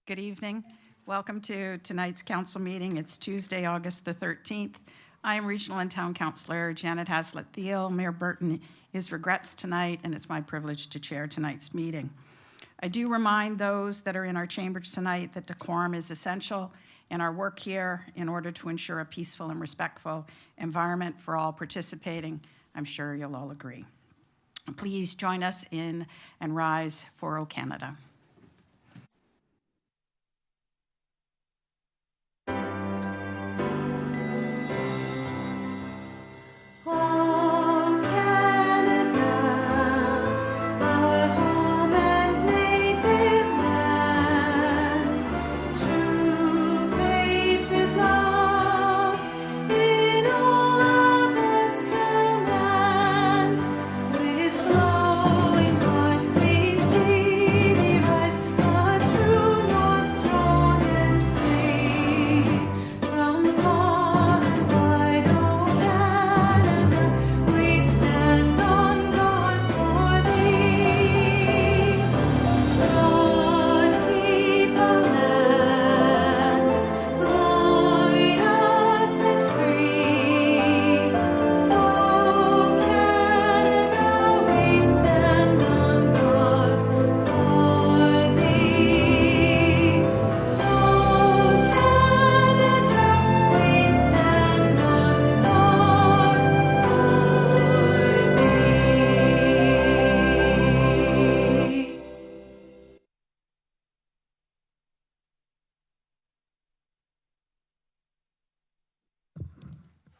Good evening. Welcome to tonight's council meeting. It's Tuesday, August the 13th. I am Regional and Town Councillor Janet Haslett-Thiel. Mayor Burton is regrets tonight, and it's my privilege to chair tonight's meeting. I do remind those that are in our chambers tonight that decorum is essential in our work here in order to ensure a peaceful and respectful environment for all participating. I'm sure you'll all agree. Please join us in and rise for O Canada.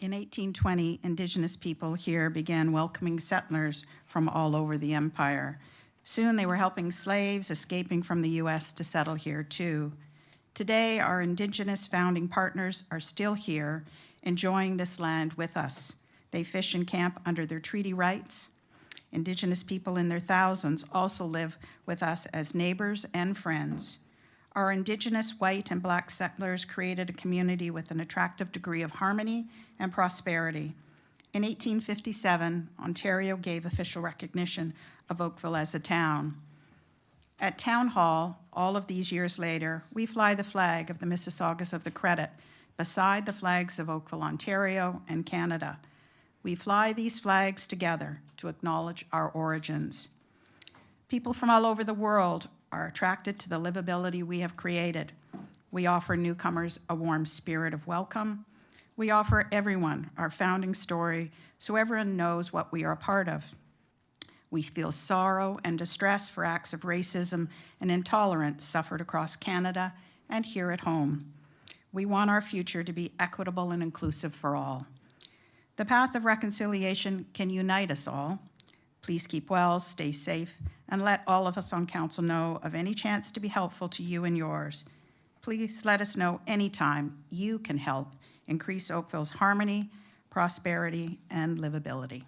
In 1820, Indigenous people here began welcoming settlers from all over the empire. Soon they were helping slaves escaping from the US to settle here too. Today, our Indigenous founding partners are still here, enjoying this land with us. They fish and camp under their treaty rights. Indigenous people in their thousands also live with us as neighbors and friends. Our Indigenous white and Black settlers created a community with an attractive degree of harmony and prosperity. In 1857, Ontario gave official recognition of Oakville as a town. At Town Hall, all of these years later, we fly the flag of the Mississaugas of the Credit beside the flags of Oakville, Ontario, and Canada. We fly these flags together to acknowledge our origins. People from all over the world are attracted to the livability we have created. We offer newcomers a warm spirit of welcome. We offer everyone our founding story so everyone knows what we are a part of. We feel sorrow and distress for acts of racism and intolerance suffered across Canada and here at home. We want our future to be equitable and inclusive for all. The path of reconciliation can unite us all. Please keep well, stay safe, and let all of us on council know of any chance to be helpful to you and yours. Please let us know anytime you can help increase Oakville's harmony, prosperity, and livability.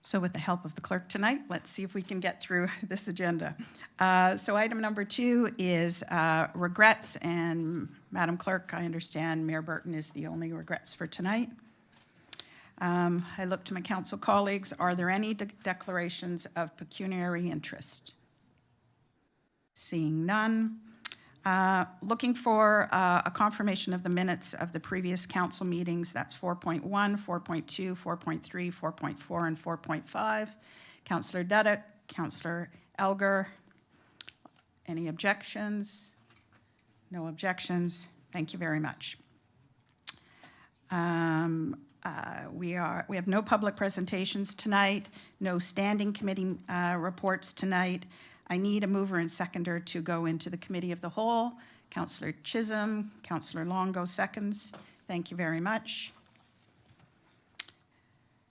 So with the help of the clerk tonight, let's see if we can get through this agenda. So item number 2 is regrets, and Madam Clerk, I understand Mayor Burton is the only regrets for tonight. I look to my council colleagues. Are there any declarations of pecuniary interest? Seeing none. Looking for a confirmation of the minutes of the previous council meetings. That's 4.1, 4.2, 4.3, 4.4, and 4.5. Councillor Dudek, Councillor Elgar. Any objections? No objections. Thank you very much. We have no public presentations tonight, no standing committee reports tonight. I need a mover and seconder to go into the committee of the whole. Councillor Chisholm, Councillor Longo seconds. Thank you very much.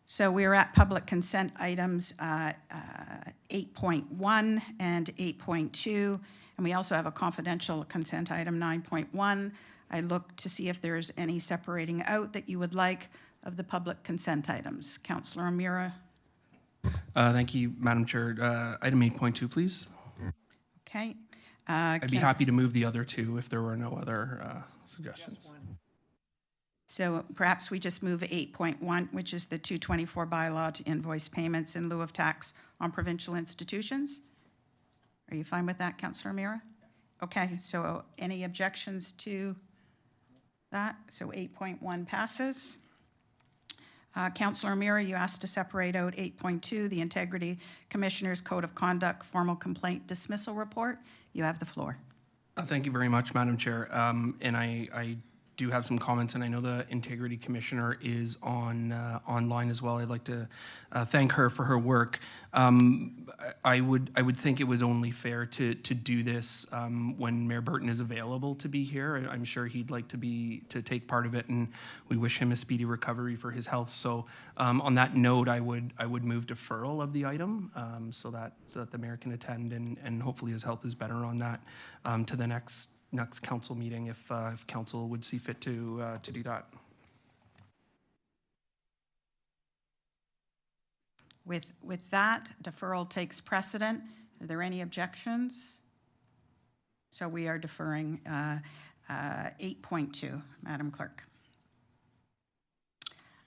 So we are at public consent items 8.1 and 8.2, and we also have a confidential consent item 9.1. I look to see if there's any separating out that you would like of the public consent items. Councillor O'Meara. Thank you, Madam Chair. Item 8.2, please. Okay. I'd be happy to move the other two if there were no other suggestions. So perhaps we just move 8.1, which is the 224 bylaw to invoice payments in lieu of tax on provincial institutions. Are you fine with that, Councillor Mira? Okay, so any objections to that? So 8.1 passes. Councillor Mira, you asked to separate out 8.2, the Integrity Commissioner's Code of Conduct Formal Complaint Dismissal Report. You have the floor. Thank you very much, Madam Chair. And I do have some comments, and I know the Integrity Commissioner is online as well. I'd like to thank her for her work. I would think it was only fair to do this when Mayor Burton is available to be here. I'm sure he'd like to take part of it, and we wish him a speedy recovery for his health. So on that note, I would move deferral of the item so that the mayor can attend, and hopefully his health is better on that to the next council meeting if council would see fit to do that. With that, deferral takes precedent. Are there any objections? So we are deferring 8.2, Madam Clerk.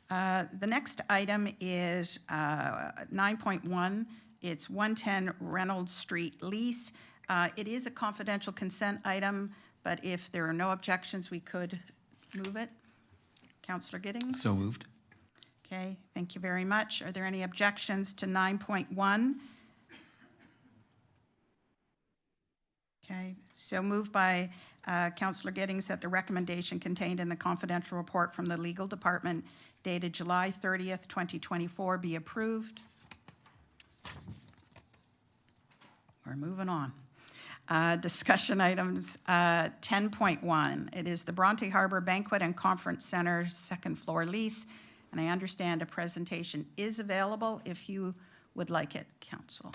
The next item is 9.1. It's 110 Reynolds Street lease. It is a confidential consent item, but if there are no objections, we could move it. Councillor Giddings? So moved. Okay, thank you very much. Are there any objections to 9.1? Okay, so moved by Councillor Giddings that the recommendation contained in the confidential report from the legal department dated July 30th, 2024 be approved. We're moving on. Discussion items 10.1. It is the Bronte Harbor Banquet and Conference Center second floor lease, and I understand a presentation is available if you would like it, Council.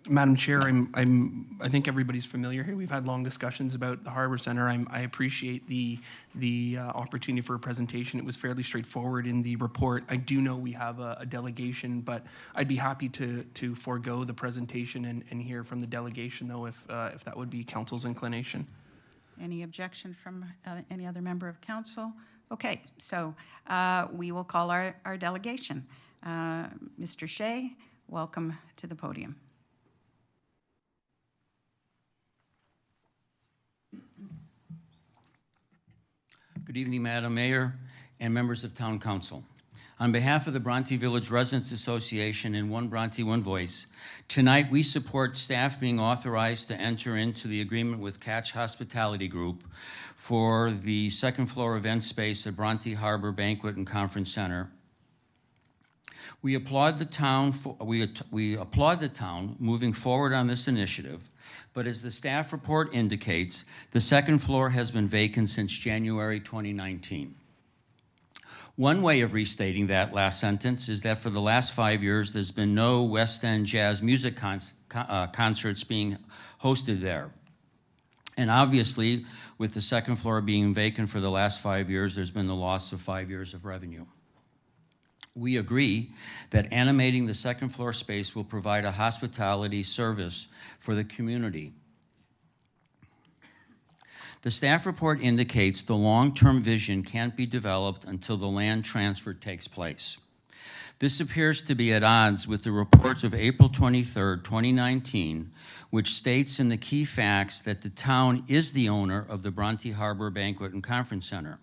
Madam Chair, I think everybody's familiar here. We've had long discussions about the Harbor Center. I appreciate the opportunity for a presentation. It was fairly straightforward in the report. I do know we have a delegation, but I'd be happy to forego the presentation and hear from the delegation, though, if that would be council's inclination. Any objection from any other member of council? Okay, so we will call our delegation. Mr. Shea, welcome to the podium. Good evening, Madam Mayor and members of Town Council. On behalf of the Bronte Village Residents Association and One Bronte, One Voice, tonight we support staff being authorized to enter into the agreement with Catch Hospitality Group for the second floor event space at Bronte Harbor Banquet and Conference Center. We applaud the town moving forward on this initiative, but as the staff report indicates, the second floor has been vacant since January 2019. One way of restating that last sentence is that for the last 5 years, there's been no West End jazz music concerts being hosted there. And obviously, with the second floor being vacant for the last 5 years, there's been the loss of 5 years of revenue. We agree that animating the second floor space will provide a hospitality service for the community. The staff report indicates the long-term vision can't be developed until the land transfer takes place. This appears to be at odds with the reports of April 23rd, 2019, which states in the key facts that the town is the owner of the Bronte Harbor Banquet and Conference Center.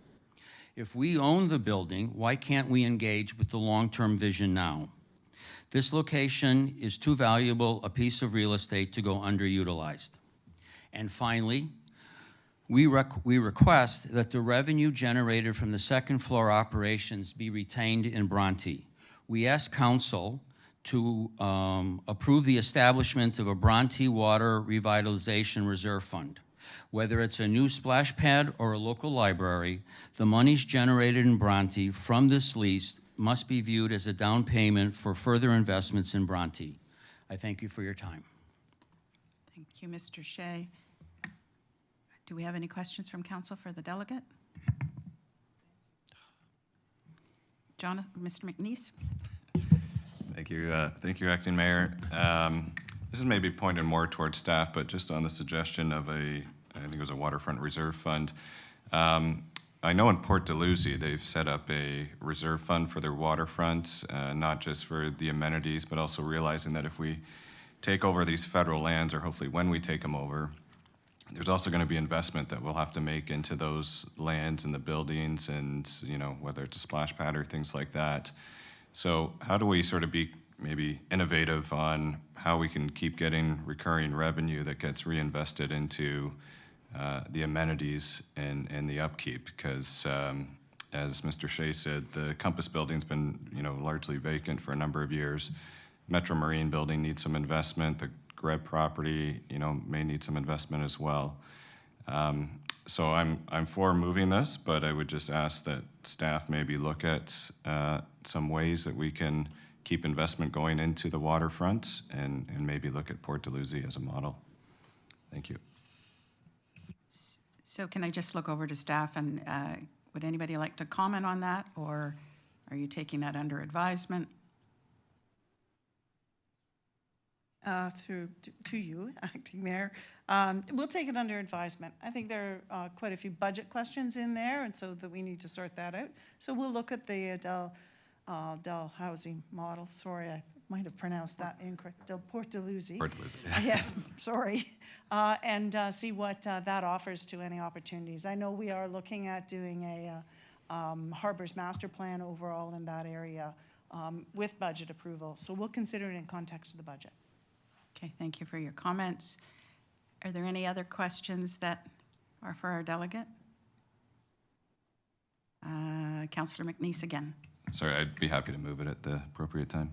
If we own the building, why can't we engage with the long-term vision now? This location is too valuable a piece of real estate to go underutilized. And finally, we request that the revenue generated from the second floor operations be retained in Bronte. We ask council to approve the establishment of a Bronte Water Revitalization Reserve Fund. Whether it's a new splash pad or a local library, the monies generated in Bronte from this lease must be viewed as a down payment for further investments in Bronte. I thank you for your time. Thank you, Mr. Shea. Do we have any questions from council for the delegate? Mr. McNeese? Thank you, Acting Mayor. This is maybe pointed more towards staff, but just on the suggestion of I think it was a waterfront reserve fund. I know in Port Dalhousie, they've set up a reserve fund for their waterfront, not just for the amenities, but also realizing that if we take over these federal lands, or hopefully when we take them over, there's also going to be investment that we'll have to make into those lands and the buildings and, you know, whether it's a splash pad or things like that. So how do we sort of be maybe innovative on how we can keep getting recurring revenue that gets reinvested into the amenities and the upkeep? Because as Mr. Shea said, the Compass building's been, you know, largely vacant for a number of years. Metro Marine building needs some investment. The Greb property, you know, may need some investment as well. So I'm for moving this, but I would just ask that staff maybe look at some ways that we can keep investment going into the waterfront and maybe look at Port Dalhousie as a model. Thank you. So can I just look over to staff and would anybody like to comment on that, or are you taking that under advisement? Through to you, Acting Mayor. We'll take it under advisement. I think there are quite a few budget questions in there, and so that we need to sort that out. So we'll look at the Dalhousie model. Sorry, I might have pronounced that incorrect. Port Dalhousie. Port Dalhousie. Yes, sorry. And see what that offers to any opportunities. I know we are looking at doing a Harbours Master Plan overall in that area with budget approval. So we'll consider it in context of the budget. Okay, thank you for your comments. Are there any other questions that are for our delegate? Councillor McNeice again. Sorry, I'd be happy to move it at the appropriate time.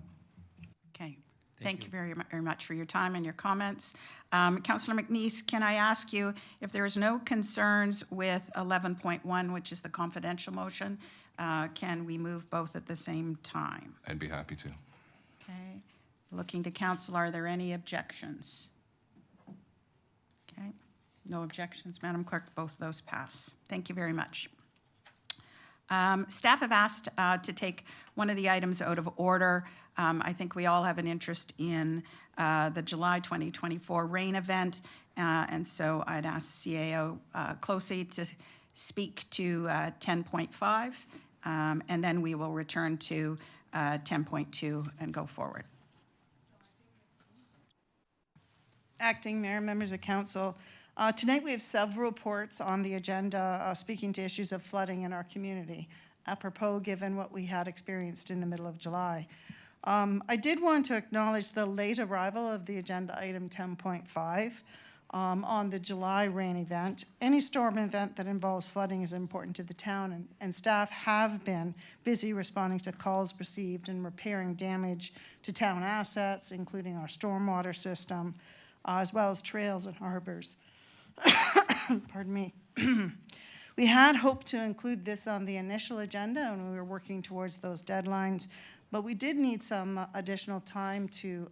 Okay, thank you very much for your time and your comments. Councillor McNeice, can I ask you, if there is no concerns with 11.1, which is the confidential motion, can we move both at the same time? I'd be happy to. Okay, looking to council, are there any objections? Okay, no objections, Madam Clerk, both of those pass. Thank you very much. Staff have asked to take one of the items out of order. I think we all have an interest in the July 2024 rain event, and so I'd ask CAO Closey to speak to 10.5, and then we will return to 10.2 and go forward. Acting Mayor, members of council, tonight we have several reports on the agenda speaking to issues of flooding in our community, apropos given what we had experienced in the middle of July. I did want to acknowledge the late arrival of the agenda item 10.5 on the July rain event. Any storm event that involves flooding is important to the town, and staff have been busy responding to calls received and repairing damage to town assets, including our stormwater system, as well as trails and harbors. Pardon me. We had hoped to include this on the initial agenda, and we were working towards those deadlines, but we did need some additional time to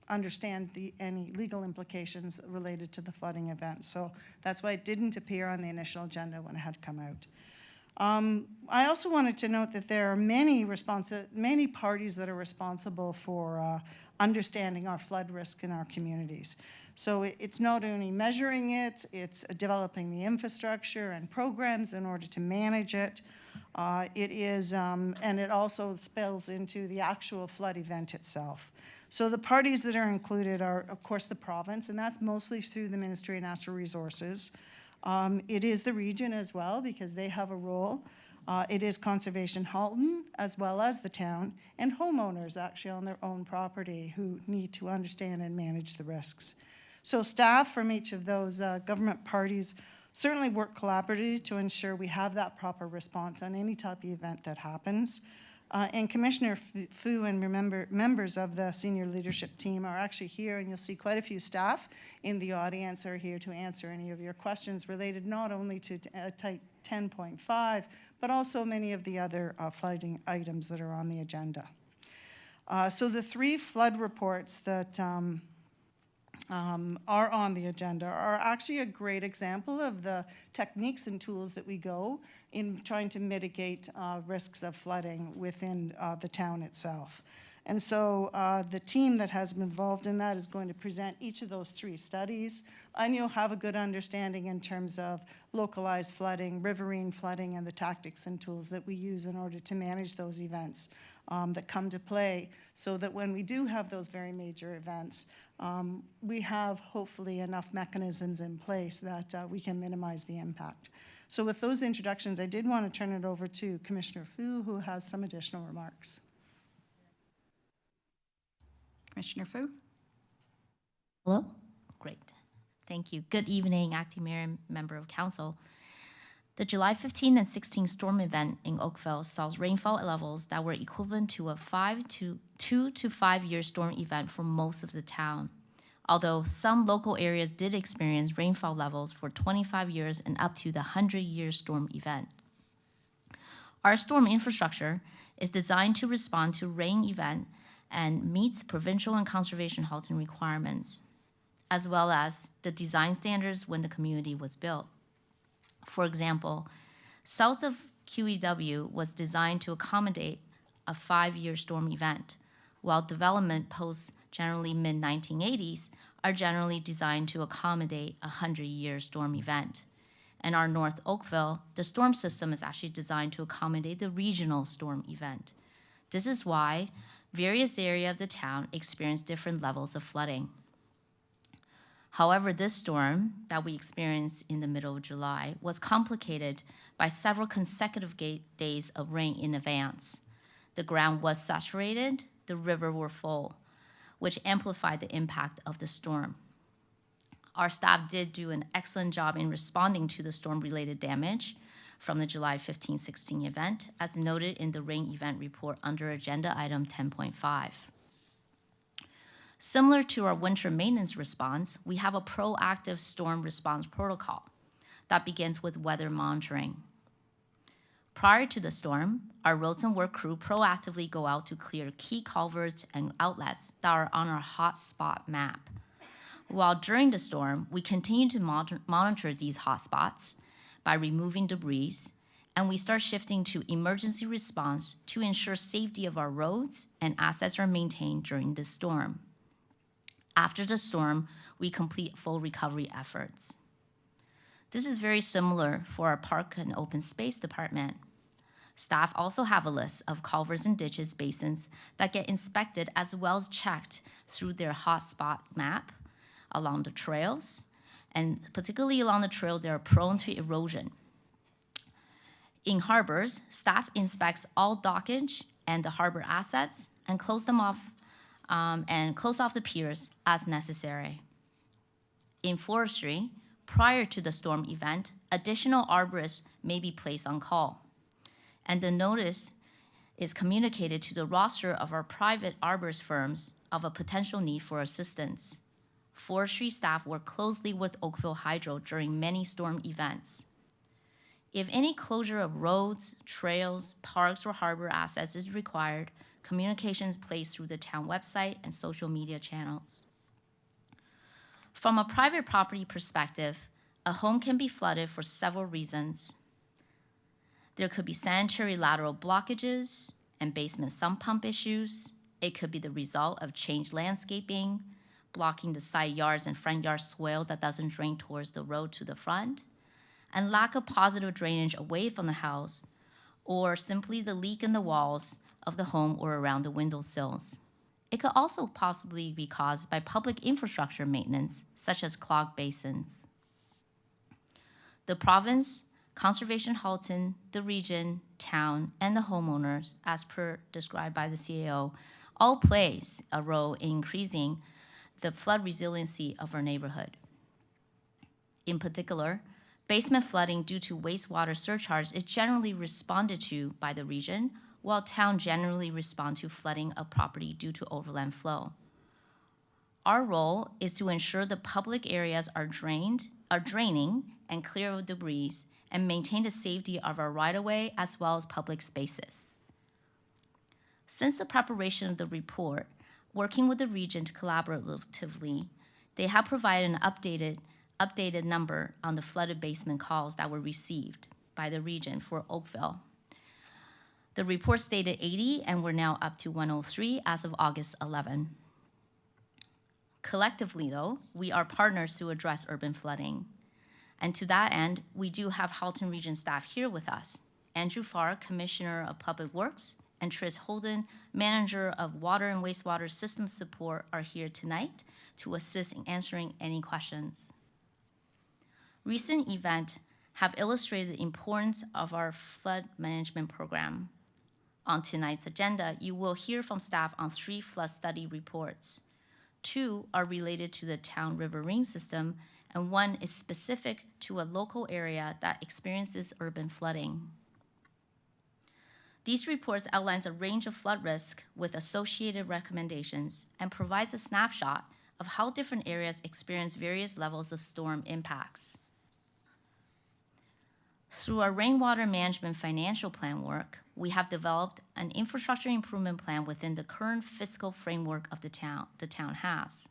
understand any legal implications related to the flooding event. So that's why it didn't appear on the initial agenda when it had come out. I also wanted to note that there are many parties that are responsible for understanding our flood risk in our communities. So it's not only measuring it, it's developing the infrastructure and programs in order to manage it. It is, and it also spills into the actual flood event itself. So the parties that are included are, of course, the province, and that's mostly through the Ministry of Natural Resources. It is the region as well, because they have a role. It is Conservation Halton, as well as the town, and homeowners actually on their own property who need to understand and manage the risks. So staff from each of those government parties certainly work collaboratively to ensure we have that proper response on any type of event that happens. And Commissioner Fu and members of the senior leadership team are actually here, and you'll see quite a few staff in the audience are here to answer any of your questions related not only to Type 10.5, but also many of the other flooding items that are on the agenda. So the three flood reports that are on the agenda are actually a great example of the techniques and tools that we go in trying to mitigate risks of flooding within the town itself. And so the team that has been involved in that is going to present each of those three studies, and you'll have a good understanding in terms of localized flooding, riverine flooding, and the tactics and tools that we use in order to manage those events that come to play, so that when we do have those very major events, we have hopefully enough mechanisms in place that we can minimize the impact. So with those introductions, I did want to turn it over to Commissioner Fu, who has some additional remarks. Commissioner Fu? Hello? Great. Thank you. Good evening, Acting Mayor and Member of Council. The July 15 and 16 storm event in Oakville saw rainfall levels that were equivalent to a 2 to 5 year storm event for most of the town. Although some local areas did experience rainfall levels for 25 years and up to the 100-year storm event. Our storm infrastructure is designed to respond to rain event and meets provincial and conservation halting requirements, as well as the design standards when the community was built. For example, south of QEW was designed to accommodate a 5-year storm event, while development posts generally mid-1980s are generally designed to accommodate a 100-year storm event. In our North Oakville, the storm system is actually designed to accommodate the regional storm event. This is why various areas of the town experience different levels of flooding. However, this storm that we experienced in the middle of July was complicated by several consecutive days of rain in advance. The ground was saturated, the river were full, which amplified the impact of the storm. Our staff did do an excellent job in responding to the storm-related damage from the July 15-16 event, as noted in the rain event report under agenda item 10.5. Similar to our winter maintenance response, we have a proactive storm response protocol that begins with weather monitoring. Prior to the storm, our roads and work crew proactively go out to clear key culverts and outlets that are on our hotspot map. While during the storm, we continue to monitor these hotspots by removing debris, and we start shifting to emergency response to ensure safety of our roads and assets are maintained during the storm. After the storm, we complete full recovery efforts. This is very similar for our Park and Open Space Department. Staff also have a list of culverts and ditches basins that get inspected as well as checked through their hotspot map along the trails, and particularly along the trail that are prone to erosion. In harbors, staff inspects all dockage and the harbor assets and close them off close off the piers as necessary. In forestry, prior to the storm event, additional arborists may be placed on call, and the notice is communicated to the roster of our private arborist firms of a potential need for assistance. Forestry staff work closely with Oakville Hydro during many storm events. If any closure of roads, trails, parks, or harbor assets is required, communication is placed through the town website and social media channels. From a private property perspective, a home can be flooded for several reasons. There could be sanitary lateral blockages and basement sump pump issues. It could be the result of changed landscaping, blocking the side yards and front yard swale that doesn't drain towards the road to the front, and lack of positive drainage away from the house, or simply the leak in the walls of the home or around the windowsills. It could also possibly be caused by public infrastructure maintenance, such as clogged basins. The province, Conservation Halton, the region, town, and the homeowners, as per described by the CAO, all plays a role in increasing the flood resiliency of our neighborhood. In particular, basement flooding due to wastewater surcharge is generally responded to by the region, while town generally respond to flooding of property due to overland flow. Our role is to ensure the public areas are draining and clear of debris and maintain the safety of our right-of-way as well as public spaces. Since the preparation of the report, working with the region collaboratively, they have provided an updated number on the flooded basement calls that were received by the region for Oakville. The report stated 80, and we're now up to 103 as of August 11. Collectively, though, we are partners to address urban flooding. And to that end, we do have Halton Region staff here with us. Andrew Farr, Commissioner of Public Works, and Tris Holden, Manager of Water and Wastewater System Support, are here tonight to assist in answering any questions. Recent events have illustrated the importance of our flood management program. On tonight's agenda, you will hear from staff on 3 flood study reports. 2 are related to the town riverine system, and 1 is specific to a local area that experiences urban flooding. These reports outline a range of flood risk with associated recommendations and provides a snapshot of how different areas experience various levels of storm impacts. Through our rainwater management financial plan work, we have developed an infrastructure improvement plan within the current fiscal framework of the town has.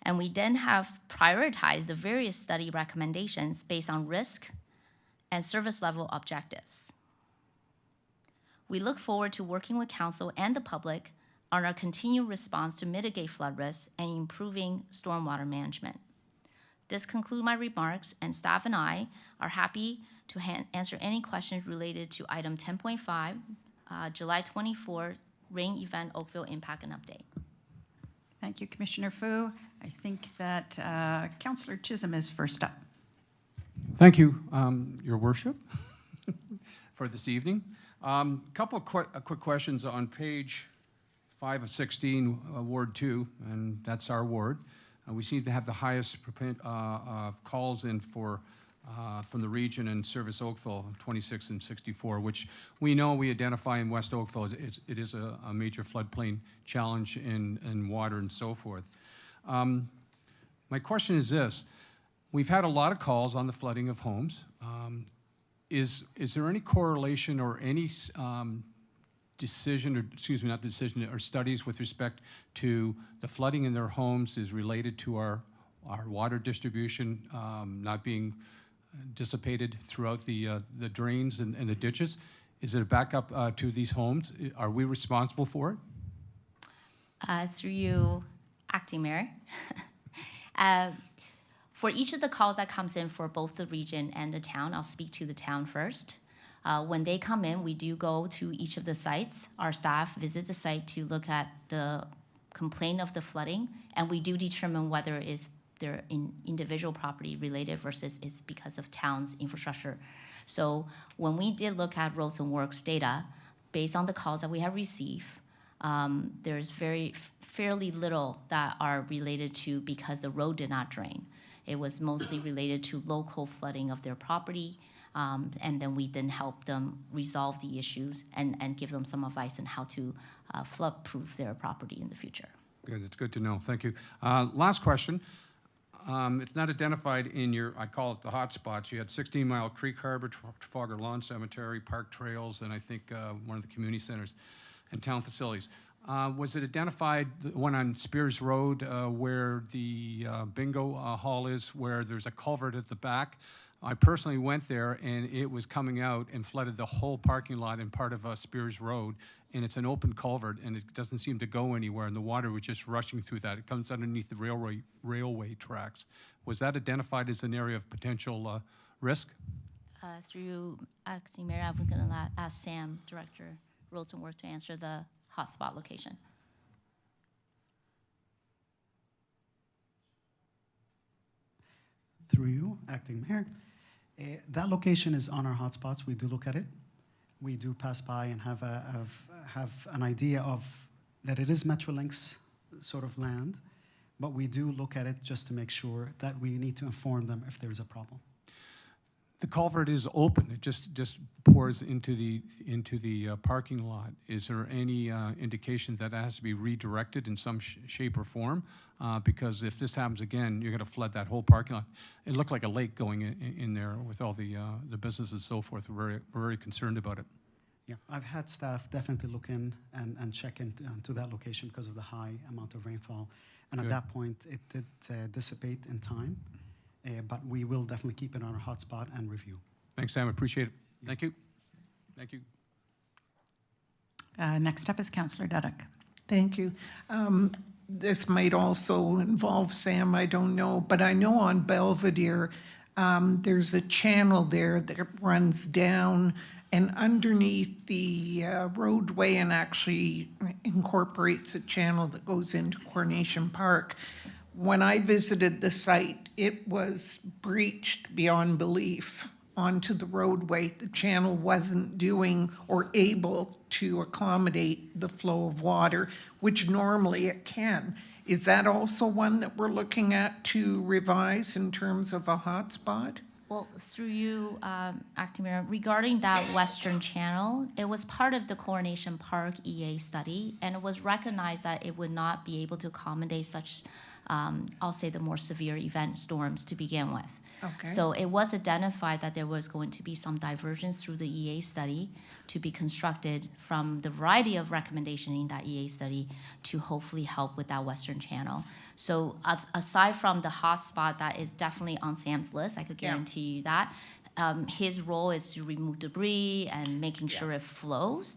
And we then have prioritized the various study recommendations based on risk and service level objectives. We look forward to working with council and the public on our continued response to mitigate flood risks and improving stormwater management. This concludes my remarks, and staff and I are happy to answer any questions related to item 10.5, July 24 rain event Oakville impact and update. Thank you, Commissioner Fu. I think that Councillor Chisholm is first up. Thank you, Your Worship, for this evening. Couple of quick questions on page 5 of 16, Ward 2, and that's our ward. We seem to have the highest calls in for from the region and Service Oakville, 26 and 64, which we know we identify in West Oakville. It is a major floodplain challenge in water and so forth. My question is this. We've had a lot of calls on the flooding of homes. Is there any correlation or any decision, or excuse me, not decision, or studies with respect to the flooding in their homes is related to our water distribution not being dissipated throughout the drains and the ditches? Is it a backup to these homes? Are we responsible for it? Through you, Acting Mayor. For each of the calls that comes in for both the region and the town, I'll speak to the town first. When they come in, we do go to each of the sites. Our staff visit the site to look at the complaint of the flooding, and we do determine whether they're in individual property related versus it's because of town's infrastructure. So when we did look at roads and works data, based on the calls that we have received, there's fairly little that are related to because the road did not drain. It was mostly related to local flooding of their property, and then we then help them resolve the issues and give them some advice on how to flood-proof their property in the future. Good, it's good to know, thank you. Last question. It's not identified in your, I call it the hot spots. You had 16 Mile Creek Harbor, Trafalgar Lawn Cemetery, Park Trails, and I think one of the community centers and town facilities. Was it identified, the one on Spears Road where the bingo hall is, where there's a culvert at the back? I personally went there and it was coming out and flooded the whole parking lot and part of Spears Road, and it's an open culvert and it doesn't seem to go anywhere, and the water was just rushing through that. It comes underneath the railway tracks. Was that identified as an area of potential risk? Through Acting Mayor, I'm going to ask Sam, Director Roads and Work, to answer the hotspot location. Through you, Acting Mayor. That location is on our hotspots. We do look at it. We do pass by and have an idea of that it is Metrolinx sort of land, but we do look at it just to make sure that we need to inform them if there is a problem. The culvert is open. It just pours into the parking lot. Is there any indication that it has to be redirected in some shape or form? Because if this happens again, you're going to flood that whole parking lot. It looked like a lake going in there with all the businesses and so forth. We're very concerned about it. Yeah, I've had staff definitely look in and check into that location because of the high amount of rainfall. And at that point, it did dissipate in time. But we will definitely keep it on our hotspot and review. Thanks, Sam. Appreciate it. Thank you. Thank you. Next up is Councillor Dudek. Thank you. This might also involve Sam, I don't know, but I know on Belvedere, there's a channel there that runs down and underneath the roadway and actually incorporates a channel that goes into Coronation Park. When I visited the site, it was breached beyond belief onto the roadway. The channel wasn't doing or able to accommodate the flow of water, which normally it can. Is that also one that we're looking at to revise in terms of a hotspot? Well, through you, Acting Mayor, regarding that western channel, it was part of the Coronation Park EA study, and it was recognized that it would not be able to accommodate such, I'll say, the more severe event storms to begin with. Okay. So it was identified that there was going to be some divergence through the EA study to be constructed from the variety of recommendations in that EA study to hopefully help with that western channel. So aside from the hotspot that is definitely on Sam's list, I could guarantee you that, his role is to remove debris and making sure it flows.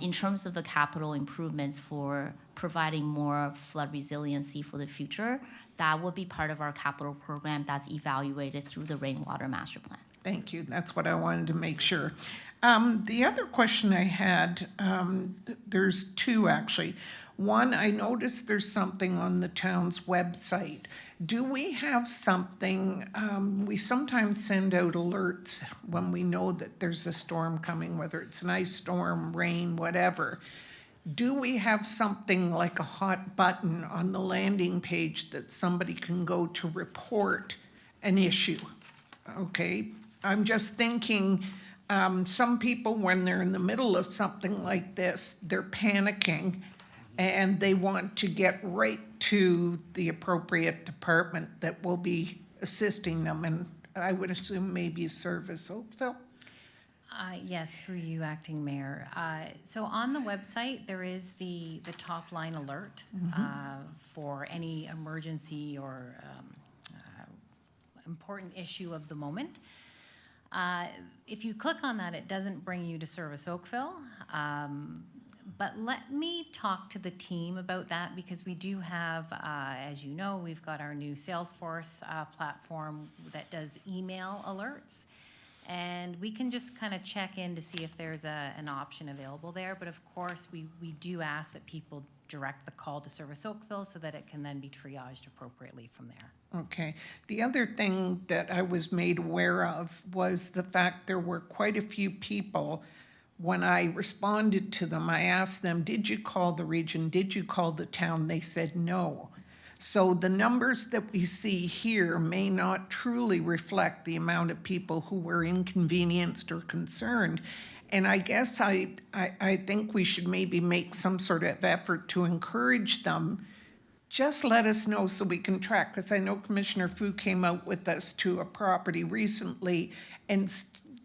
In terms of the capital improvements for providing more flood resiliency for the future, that will be part of our capital program that's evaluated through the Rainwater Master Plan. Thank you. That's what I wanted to make sure. The other question I had, there's two actually. One, I noticed there's something on the town's website. Do we have something, we sometimes send out alerts when we know that there's a storm coming, whether it's an ice storm, rain, whatever. Do we have something like a hot button on the landing page that somebody can go to report an issue? Okay, I'm just thinking, some people, when they're in the middle of something like this, they're panicking and they want to get right to the appropriate department that will be assisting them. And I would assume maybe Service Oakville. Yes, through you, Acting Mayor. So on the website, there is the top line alert for any emergency or important issue of the moment. If you click on that, it doesn't bring you to Service Oakville. But let me talk to the team about that, because we do have, as you know, we've got our new Salesforce platform that does email alerts. And we can just kind of check in to see if there's an option available there. But of course, we do ask that people direct the call to Service Oakville so that it can then be triaged appropriately from there. Okay. The other thing that I was made aware of was the fact there were quite a few people. When I responded to them, I asked them, did you call the region? Did you call the town? They said no. So the numbers that we see here may not truly reflect the amount of people who were inconvenienced or concerned. And I guess I think we should maybe make some sort of effort to encourage them. Just let us know so we can track, because I know Commissioner Fu came out with us to a property recently, and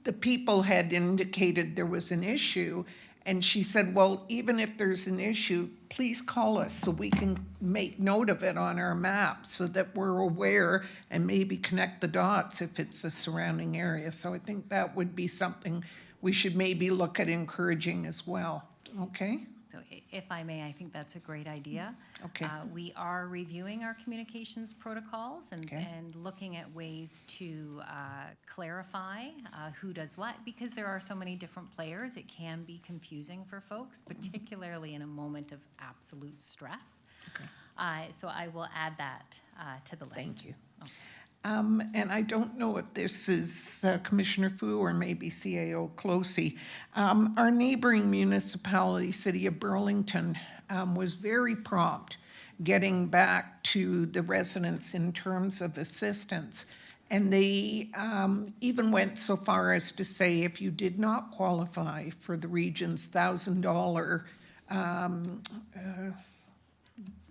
the people had indicated there was an issue. And she said, well, even if there's an issue, please call us so we can make note of it on our map so that we're aware and maybe connect the dots if it's a surrounding area. So I think that would be something we should maybe look at encouraging as well. Okay? So if I may, I think that's a great idea. Okay. We are reviewing our communications protocols and looking at ways to clarify who does what, because there are so many different players. It can be confusing for folks, particularly in a moment of absolute stress. Okay. So I will add that to the list. Thank you. Okay. And I don't know if this is Commissioner Fu or maybe CAO Closey. Our neighboring municipality, City of Burlington, was very prompt getting back to the residents in terms of assistance. And they even went so far as to say if you did not qualify for the region's $1,000,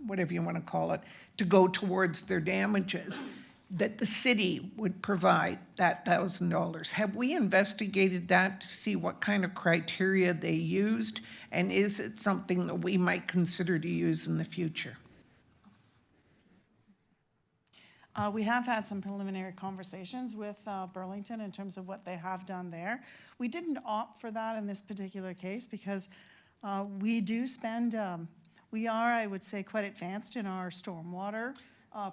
whatever you want to call it, to go towards their damages, that the city would provide that $1,000. Have we investigated that to see what kind of criteria they used? And is it something that we might consider to use in the future? We have had some preliminary conversations with Burlington in terms of what they have done there. We didn't opt for that in this particular case because we do spend, we are, I would say, quite advanced in our stormwater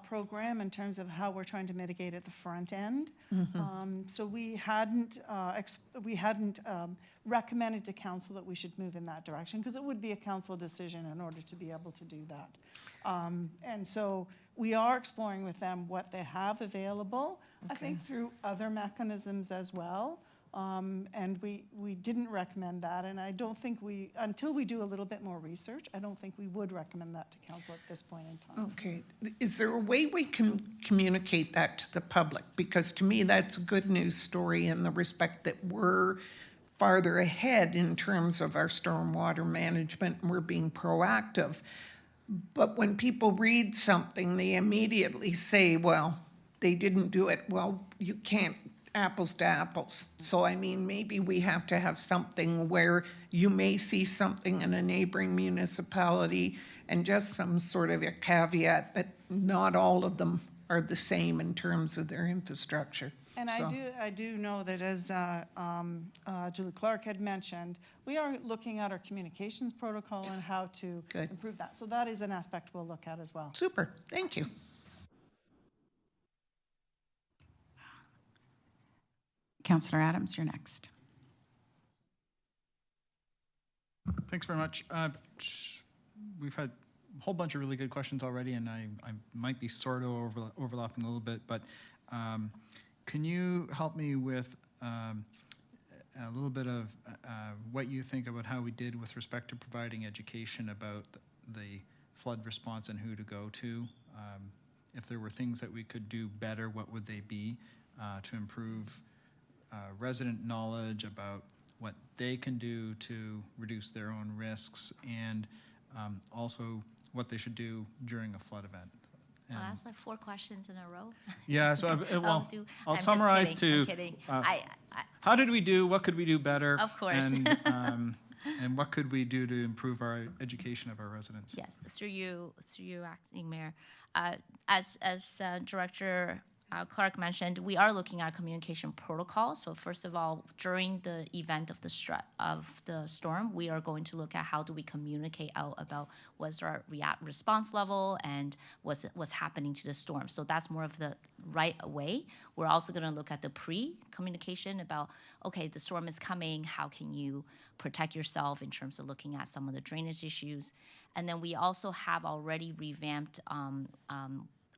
program in terms of how we're trying to mitigate at the front end. So we hadn't recommended to council that we should move in that direction, because it would be a council decision in order to be able to do that. And so we are exploring with them what they have available, I think through other mechanisms as well. And we didn't recommend that, and I don't think until we do a little bit more research, I don't think we would recommend that to council at this point in time. Okay. Is there a way we can communicate that to the public? Because to me, that's a good news story in the respect that we're farther ahead in terms of our stormwater management and we're being proactive. But when people read something, they immediately say, well, they didn't do it. Well, you can't apples to apples. So, I mean, maybe we have to have something where you may see something in a neighboring municipality and just some sort of a caveat that not all of them are the same in terms of their infrastructure. And I do know that, as Julie Clark had mentioned, we are looking at our communications protocol and how to improve that. So that is an aspect we'll look at as well. Super, thank you. Councillor Adams, you're next. Thanks very much. We've had a whole bunch of really good questions already, and I might be sort of overlapping a little bit, but can you help me with a little bit of what you think about how we did with respect to providing education about the flood response and who to go to? If there were things that we could do better, what would they be to improve resident knowledge about what they can do to reduce their own risks, and also what they should do during a flood event? Well, that's like 4 questions in a row. Yeah, so I'll I'm just summarize kidding, to I'm kidding. how did we do, what could we do better? Of course. And what could we do to improve our education of our residents? Yes, through you, Acting Mayor. As Director Clark mentioned, we are looking at communication protocol. So first of all, during the event of the storm, we are going to look at how do we communicate out about what's our response level and what's happening to the storm. So that's more of the right way. We're also going to look at the pre-communication about, okay, the storm is coming. How can you protect yourself in terms of looking at some of the drainage issues? And then we also have already revamped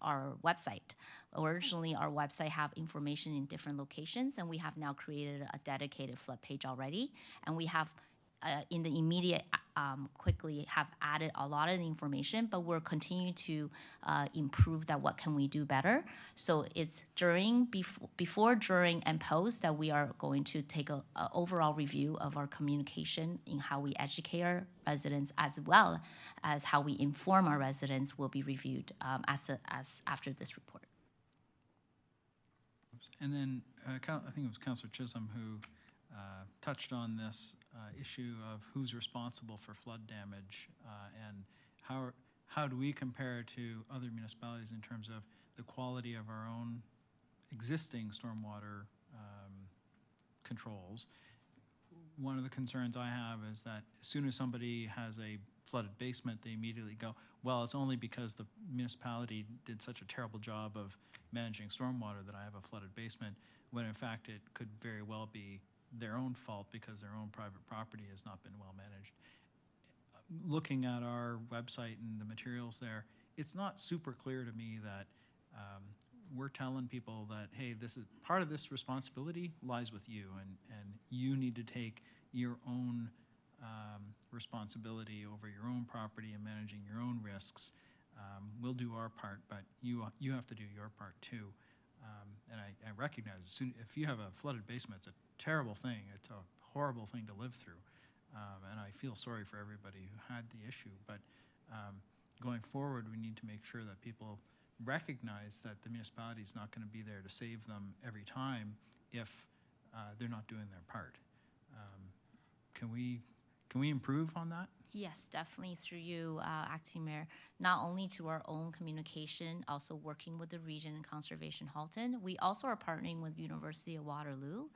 our website. Originally, our website have information in different locations, and we have now created a dedicated flood page already. And we have, in the immediate, quickly have added a lot of the information, but we're continuing to improve that. What can we do better? So it's before, during, and post that we are going to take a overall review of our communication in how we educate our residents, as well as how we inform our residents will be reviewed as after this report. And then I think it was Councillor Chisholm who touched on this issue of who's responsible for flood damage and how do we compare to other municipalities in terms of the quality of our own existing stormwater controls. One of the concerns I have is that as soon as somebody has a flooded basement, they immediately go, well, it's only because the municipality did such a terrible job of managing stormwater that I have a flooded basement, when in fact it could very well be their own fault because their own private property has not been well managed. Looking at our website and the materials there, it's not super clear to me that we're telling people that, hey, this is part of this responsibility lies with you, and you need to take your own responsibility over your own property and managing your own risks. We'll do our part, but you have to do your part too. And I recognize if you have a flooded basement, it's a terrible thing. It's a horrible thing to live through. And I feel sorry for everybody who had the issue. But going forward, we need to make sure that people recognize that the municipality is not going to be there to save them every time if they're not doing their part. Can we improve on that? Yes, definitely through you, Acting Mayor. Not only to our own communication, also working with the region and Conservation Halton. We also are partnering with University of Waterloo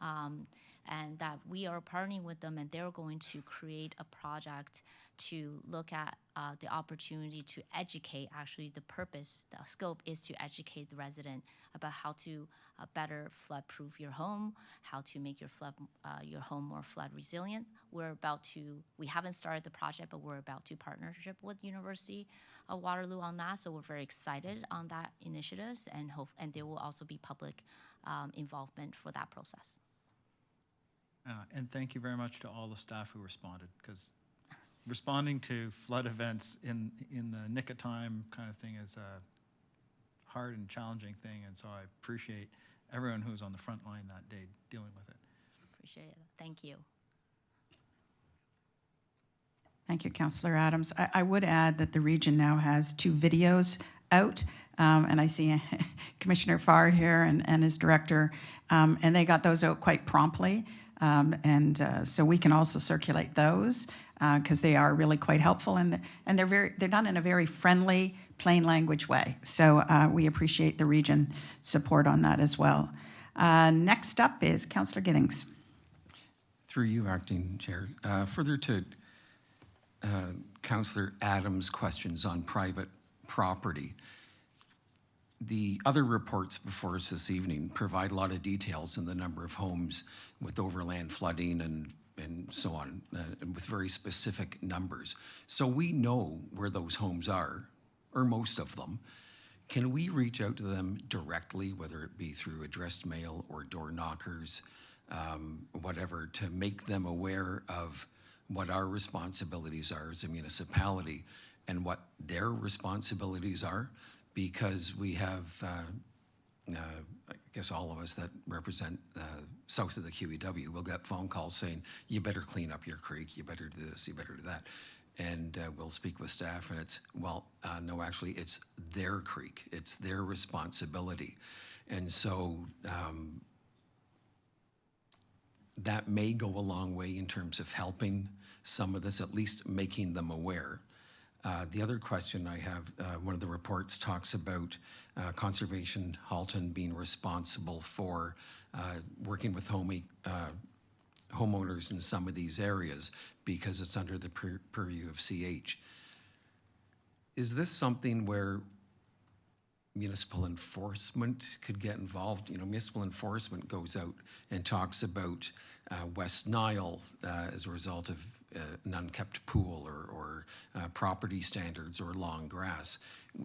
and that we are partnering with them, and they're going to create a project to look at the opportunity to educate. Actually, the purpose, the scope is to educate the resident about how to better flood-proof your home, how to make your home more flood resilient. We haven't started the project, but we're about to partnership with University of Waterloo on that. So we're very excited on that initiatives, and there will also be public involvement for that process. And thank you very much to all the staff who responded, because responding to flood events in the nick of time kind of thing is a hard and challenging thing, and so I appreciate everyone who was on the front line that day dealing with it. Appreciate it. Thank you. Thank you, Councillor Adams. I would add that the region now has 2 videos out, and I see Commissioner Farr here and his director, and they got those out quite promptly. So we can also circulate those because they are really quite helpful, and they're done in a very friendly, plain language way. So we appreciate the region support on that as well. Next up is Councillor Giddings. Through you, Acting Chair. Further to Councillor Adams' questions on private property, the other reports before us this evening provide a lot of details in the number of homes with overland flooding and so on, and with very specific numbers. So we know where those homes are, or most of them. Can we reach out to them directly, whether it be through addressed mail or door knockers, whatever, to make them aware of what our responsibilities are as a municipality and what their responsibilities are? Because we have, I guess all of us that represent south of the QEW will get phone calls saying, you better clean up your creek, you better do this, you better do that. And we'll speak with staff, and it's, well, no, actually, it's their creek. It's their responsibility. And so that may go a long way in terms of helping some of this, at least making them aware. The other question I have, one of the reports talks about Conservation Halton being responsible for working with homeowners in some of these areas because it's under the purview of CH. Is this something where municipal enforcement could get involved? You know, municipal enforcement goes out and talks about West Nile as a result of an unkept pool or property standards or long grass.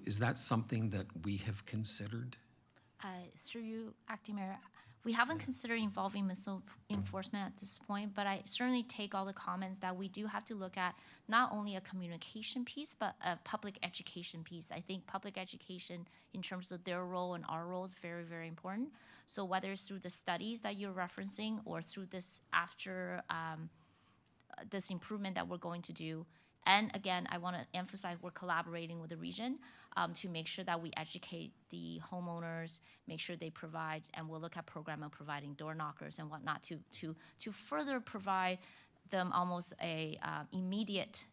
Is that something that we have considered? Through you, Acting Mayor, we haven't considered involving municipal enforcement at this point, but I certainly take all the comments that we do have to look at not only a communication piece, but a public education piece. I think public education in terms of their role and our role is very, very important. So whether it's through the studies that you're referencing or through this after this improvement that we're going to do. And again, I want to emphasize we're collaborating with the region to make sure that we educate the homeowners, make sure they provide, and we'll look at program of providing door knockers and whatnot to further provide them almost a immediate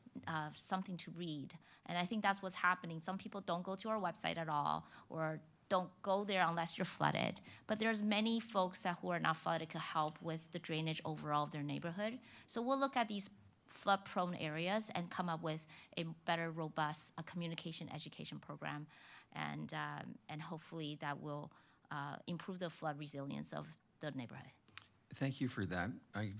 something to read. And I think that's what's happening. Some people don't go to our website at all, or don't go there unless you're flooded. But there's many folks who are not flooded could help with the drainage overall of their neighborhood. So we'll look at these flood-prone areas and come up with a better, robust communication education program, and hopefully that will improve the flood resilience of the neighborhood. Thank you for that. I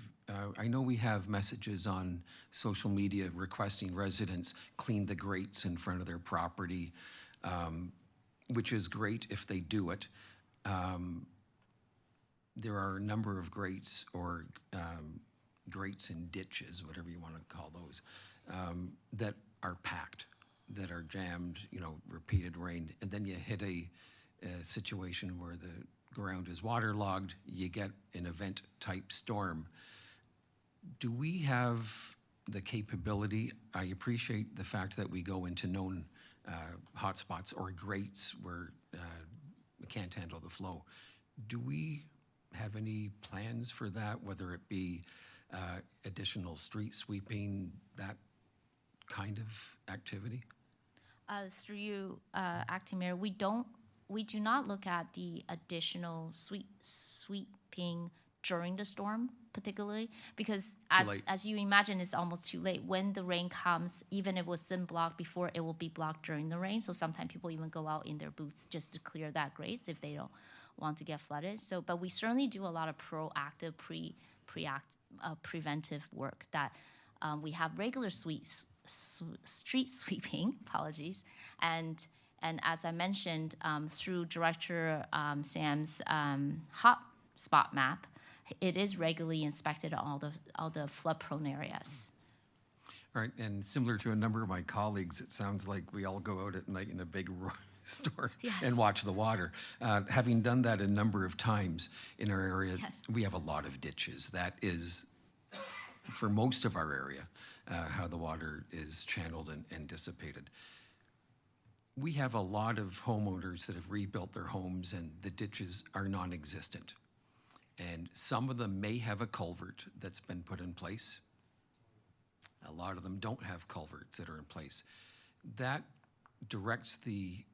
know we have messages on social media requesting residents clean the grates in front of their property, which is great if they do it. There are a number of grates or grates and ditches, whatever you want to call those, that are packed, that are jammed, you know, repeated rain, and then you hit a situation where the ground is waterlogged, you get an event-type storm. Do we have the capability? I appreciate the fact that we go into known hotspots or grates where we can't handle the flow. Do we have any plans for that, whether it be additional street sweeping, that kind of activity? Through you, Acting Mayor, we do not look at the additional sweeping during the storm, particularly, because late. as you imagine, it's almost too late. When the rain comes, even if it wasn't blocked before, it will be blocked during the rain. So sometimes people even go out in their boots just to clear that grade if they don't want to get flooded. So, but we certainly do a lot of proactive, preventive work that we have regular street sweeping, apologies, and as I mentioned, through Director Sam's hot spot map, it is regularly inspected on all the flood-prone areas. All right, and similar to a number of my colleagues, it sounds like we all go out at night in a big storm Yes. and watch the water. Having done that a number of times in our area, Yes. we have a lot of ditches. That is, for most of our area, how the water is channeled and dissipated. We have a lot of homeowners that have rebuilt their homes and the ditches are non-existent. And some of them may have a culvert that's been put in place. A lot of them don't have culverts that are in place. That directs the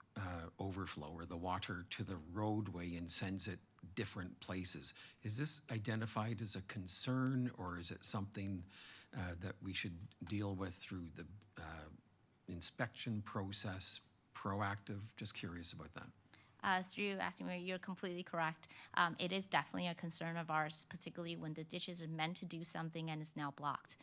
overflow or the water to the roadway and sends it different places. Is this identified as a concern, or is it something that we should deal with through the inspection process, proactive? Just curious about that. Through Acting Mayor, you're completely correct. It is definitely a concern of ours, particularly when the ditches are meant to do something and is now blocked.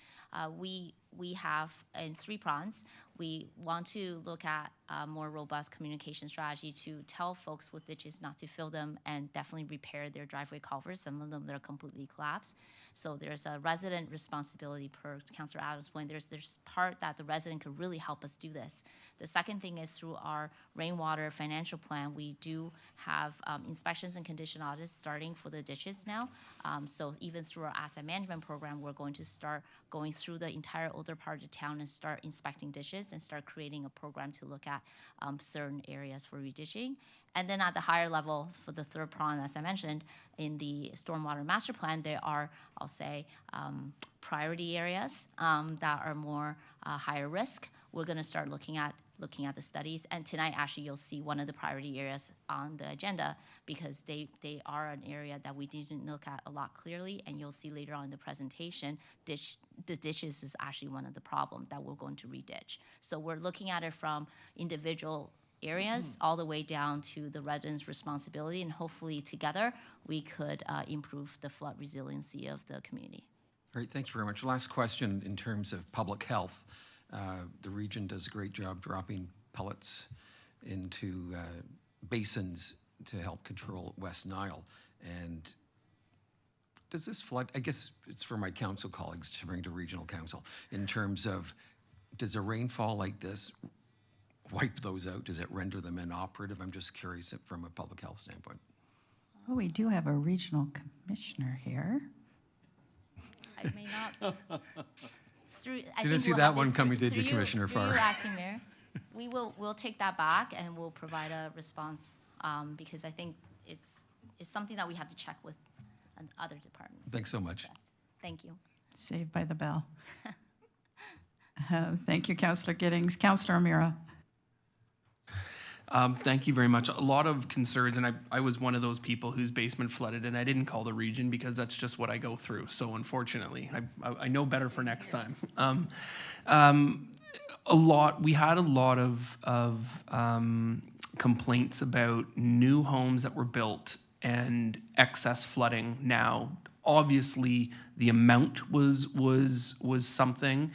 We have in 3 prongs. We want to look at a more robust communication strategy to tell folks with ditches not to fill them and definitely repair their driveway culverts. Some of them that are completely collapsed. So there's a resident responsibility per Councillor Adams' point. There's part that the resident could really help us do this. The second thing is through our rainwater financial plan, we do have inspections and condition audits starting for the ditches now. So even through our asset management program, we're going to start going through the entire older part of the town and start inspecting ditches and start creating a program to look at certain areas for reditching. And then at the higher level, for the third prong, as I mentioned, in the stormwater master plan, there are, I'll say, priority areas that are more higher risk. We're going to start looking at the studies. And tonight, actually, you'll see one of the priority areas on the agenda because they are an area that we didn't look at a lot clearly. And you'll see later on in the presentation, the ditches is actually one of the problems that we're going to reditch. So we're looking at it from individual areas all the way down to the residents' responsibility, and hopefully together we could improve the flood resiliency of the community. All right, thank you very much. Last question in terms of public health. The region does a great job dropping pellets into basins to help control West Nile. And does this flood, I guess it's for my council colleagues to bring to regional council, in terms of, does a rainfall like this wipe those out? Does it render them inoperative? I'm just curious from a public health standpoint. Well, we do have a regional commissioner here. I may not. Didn't see that one coming, did you, Commissioner Farr? Through you, Acting Mayor, we'll take that back and we'll provide a response because I think it's something that we have to check with other departments. Thanks so much. Thank you. Saved by the bell. Thank you, Councillor Giddings. Councillor O'Meara. Thank you very much. A lot of concerns, and I was one of those people whose basement flooded, and I didn't call the region because that's just what I go through. So unfortunately, I know better for next time. We had a lot of complaints about new homes that were built and excess flooding now. Obviously, the amount was something,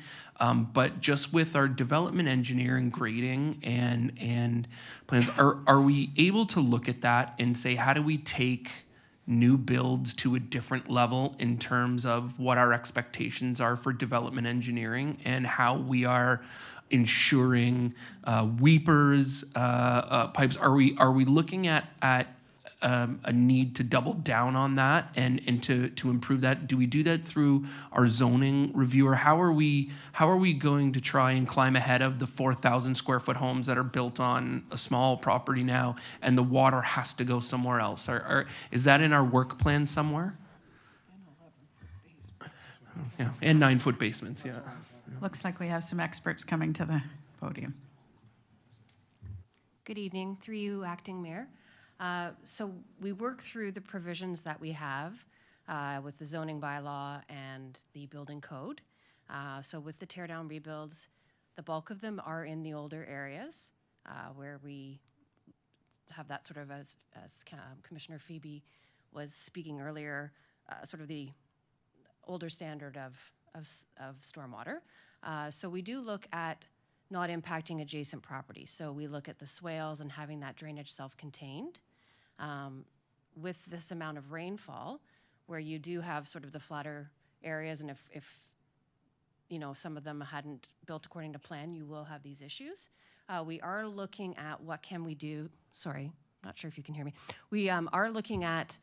but just with our development engineering grading and plans, are we able to look at that and say, how do we take new builds to a different level in terms of what our expectations are for development engineering and how we are ensuring weepers, pipes? Are we looking at a need to double down on that and to improve that? Do we do that through our zoning review, or how are we going to try and climb ahead of the 4,000 square foot homes that are built on a small property now and the water has to go somewhere else? Is that in our work plan somewhere? Yeah, and 9-foot basements, yeah. Looks like we have some experts coming to the podium. Good evening, through you, Acting Mayor. So we work through the provisions that we have with the zoning bylaw and the building code. So with the tear down rebuilds, the bulk of them are in the older areas where we have that sort of, as Commissioner Phoebe was speaking earlier, sort of the older standard of stormwater. So we do look at not impacting adjacent properties. So we look at the swales and having that drainage self-contained. With this amount of rainfall, where you do have sort of the flatter areas, and if you know, some of them hadn't built according to plan, you will have these issues. We are looking at what can we do. Sorry, not sure if you can hear me. We are looking at,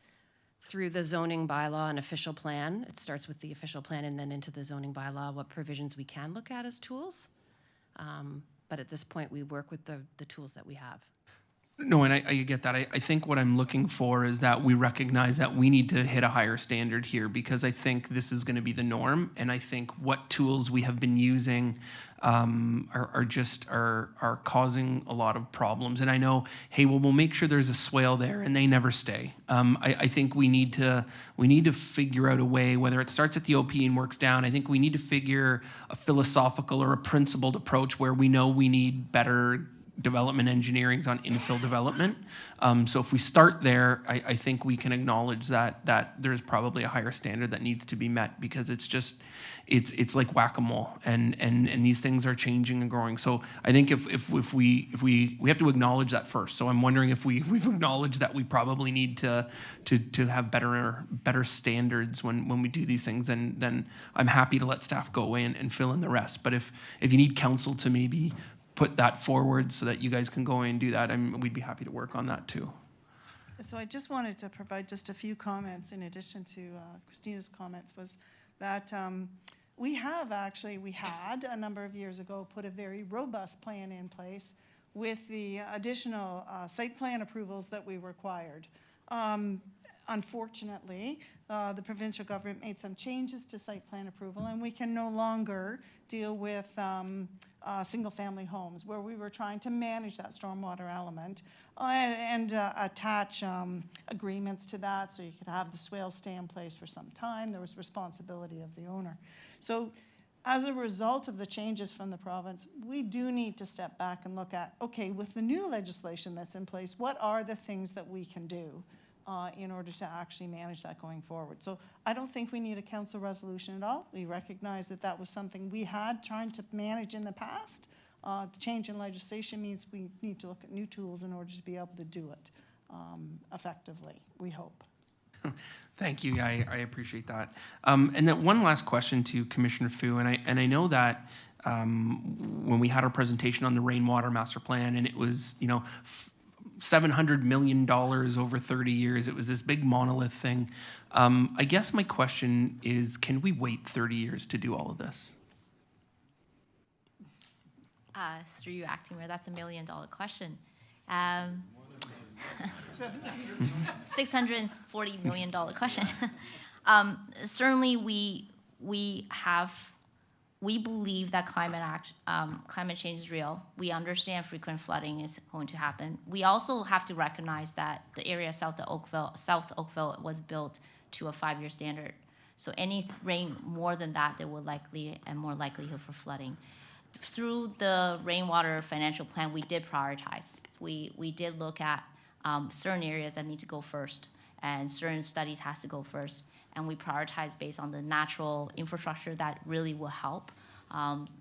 through the zoning bylaw and official plan, it starts with the official plan and then into the zoning bylaw, what provisions we can look at as tools. But at this point, we work with the tools that we have. No, and I get that. I think what I'm looking for is that we recognize that we need to hit a higher standard here, because I think this is going to be the norm. And I think what tools we have been using are causing a lot of problems. And I know, hey, well, we'll make sure there's a swale there, and they never stay. I think we need to figure out a way, whether it starts at the OP and works down. I think we need to figure a philosophical or a principled approach where we know we need better development engineerings on infill development. So if we start there, I think we can acknowledge that there's probably a higher standard that needs to be met, because it's like whack-a-mole, and these things are changing and growing. So I think if we have to acknowledge that first. So I'm wondering if we've acknowledged that we probably need to have better standards when we do these things, then I'm happy to let staff go away and fill in the rest. But if you need council to maybe put that forward so that you guys can go in and do that, we'd be happy to work on that too. So I just wanted to provide just a few comments in addition to Christina's comments, was that we had a number of years ago put a very robust plan in place with the additional site plan approvals that we required. Unfortunately, the provincial government made some changes to site plan approval, and we can no longer deal with single-family homes, where we were trying to manage that stormwater element and attach agreements to that, so you could have the swale stay in place for some time. There was responsibility of the owner. So as a result of the changes from the province, we do need to step back and look at, okay, with the new legislation that's in place, what are the things that we can do in order to actually manage that going forward? So I don't think we need a council resolution at all. We recognize that that was something we had trying to manage in the past. The change in legislation means we need to look at new tools in order to be able to do it effectively, we hope. Thank you. I appreciate that. And then one last question to Commissioner Fu, and I know that when we had our presentation on the rainwater master plan, and it was, you know, $700 million over 30 years. It was this big monolith thing. I guess my question is, can we wait 30 years to do all of this? Through you, Acting Mayor, that's $1 million question. $640 million question. Certainly, we believe that climate change is real. We understand frequent flooding is going to happen. We also have to recognize that the area south of Oakville was built to a 5-year standard. So any rain more than that, there will likely and more likelihood for flooding. Through the rainwater financial plan, we did prioritize. We did look at certain areas that need to go first, and certain studies has to go first. And we prioritize based on the natural infrastructure that really will help,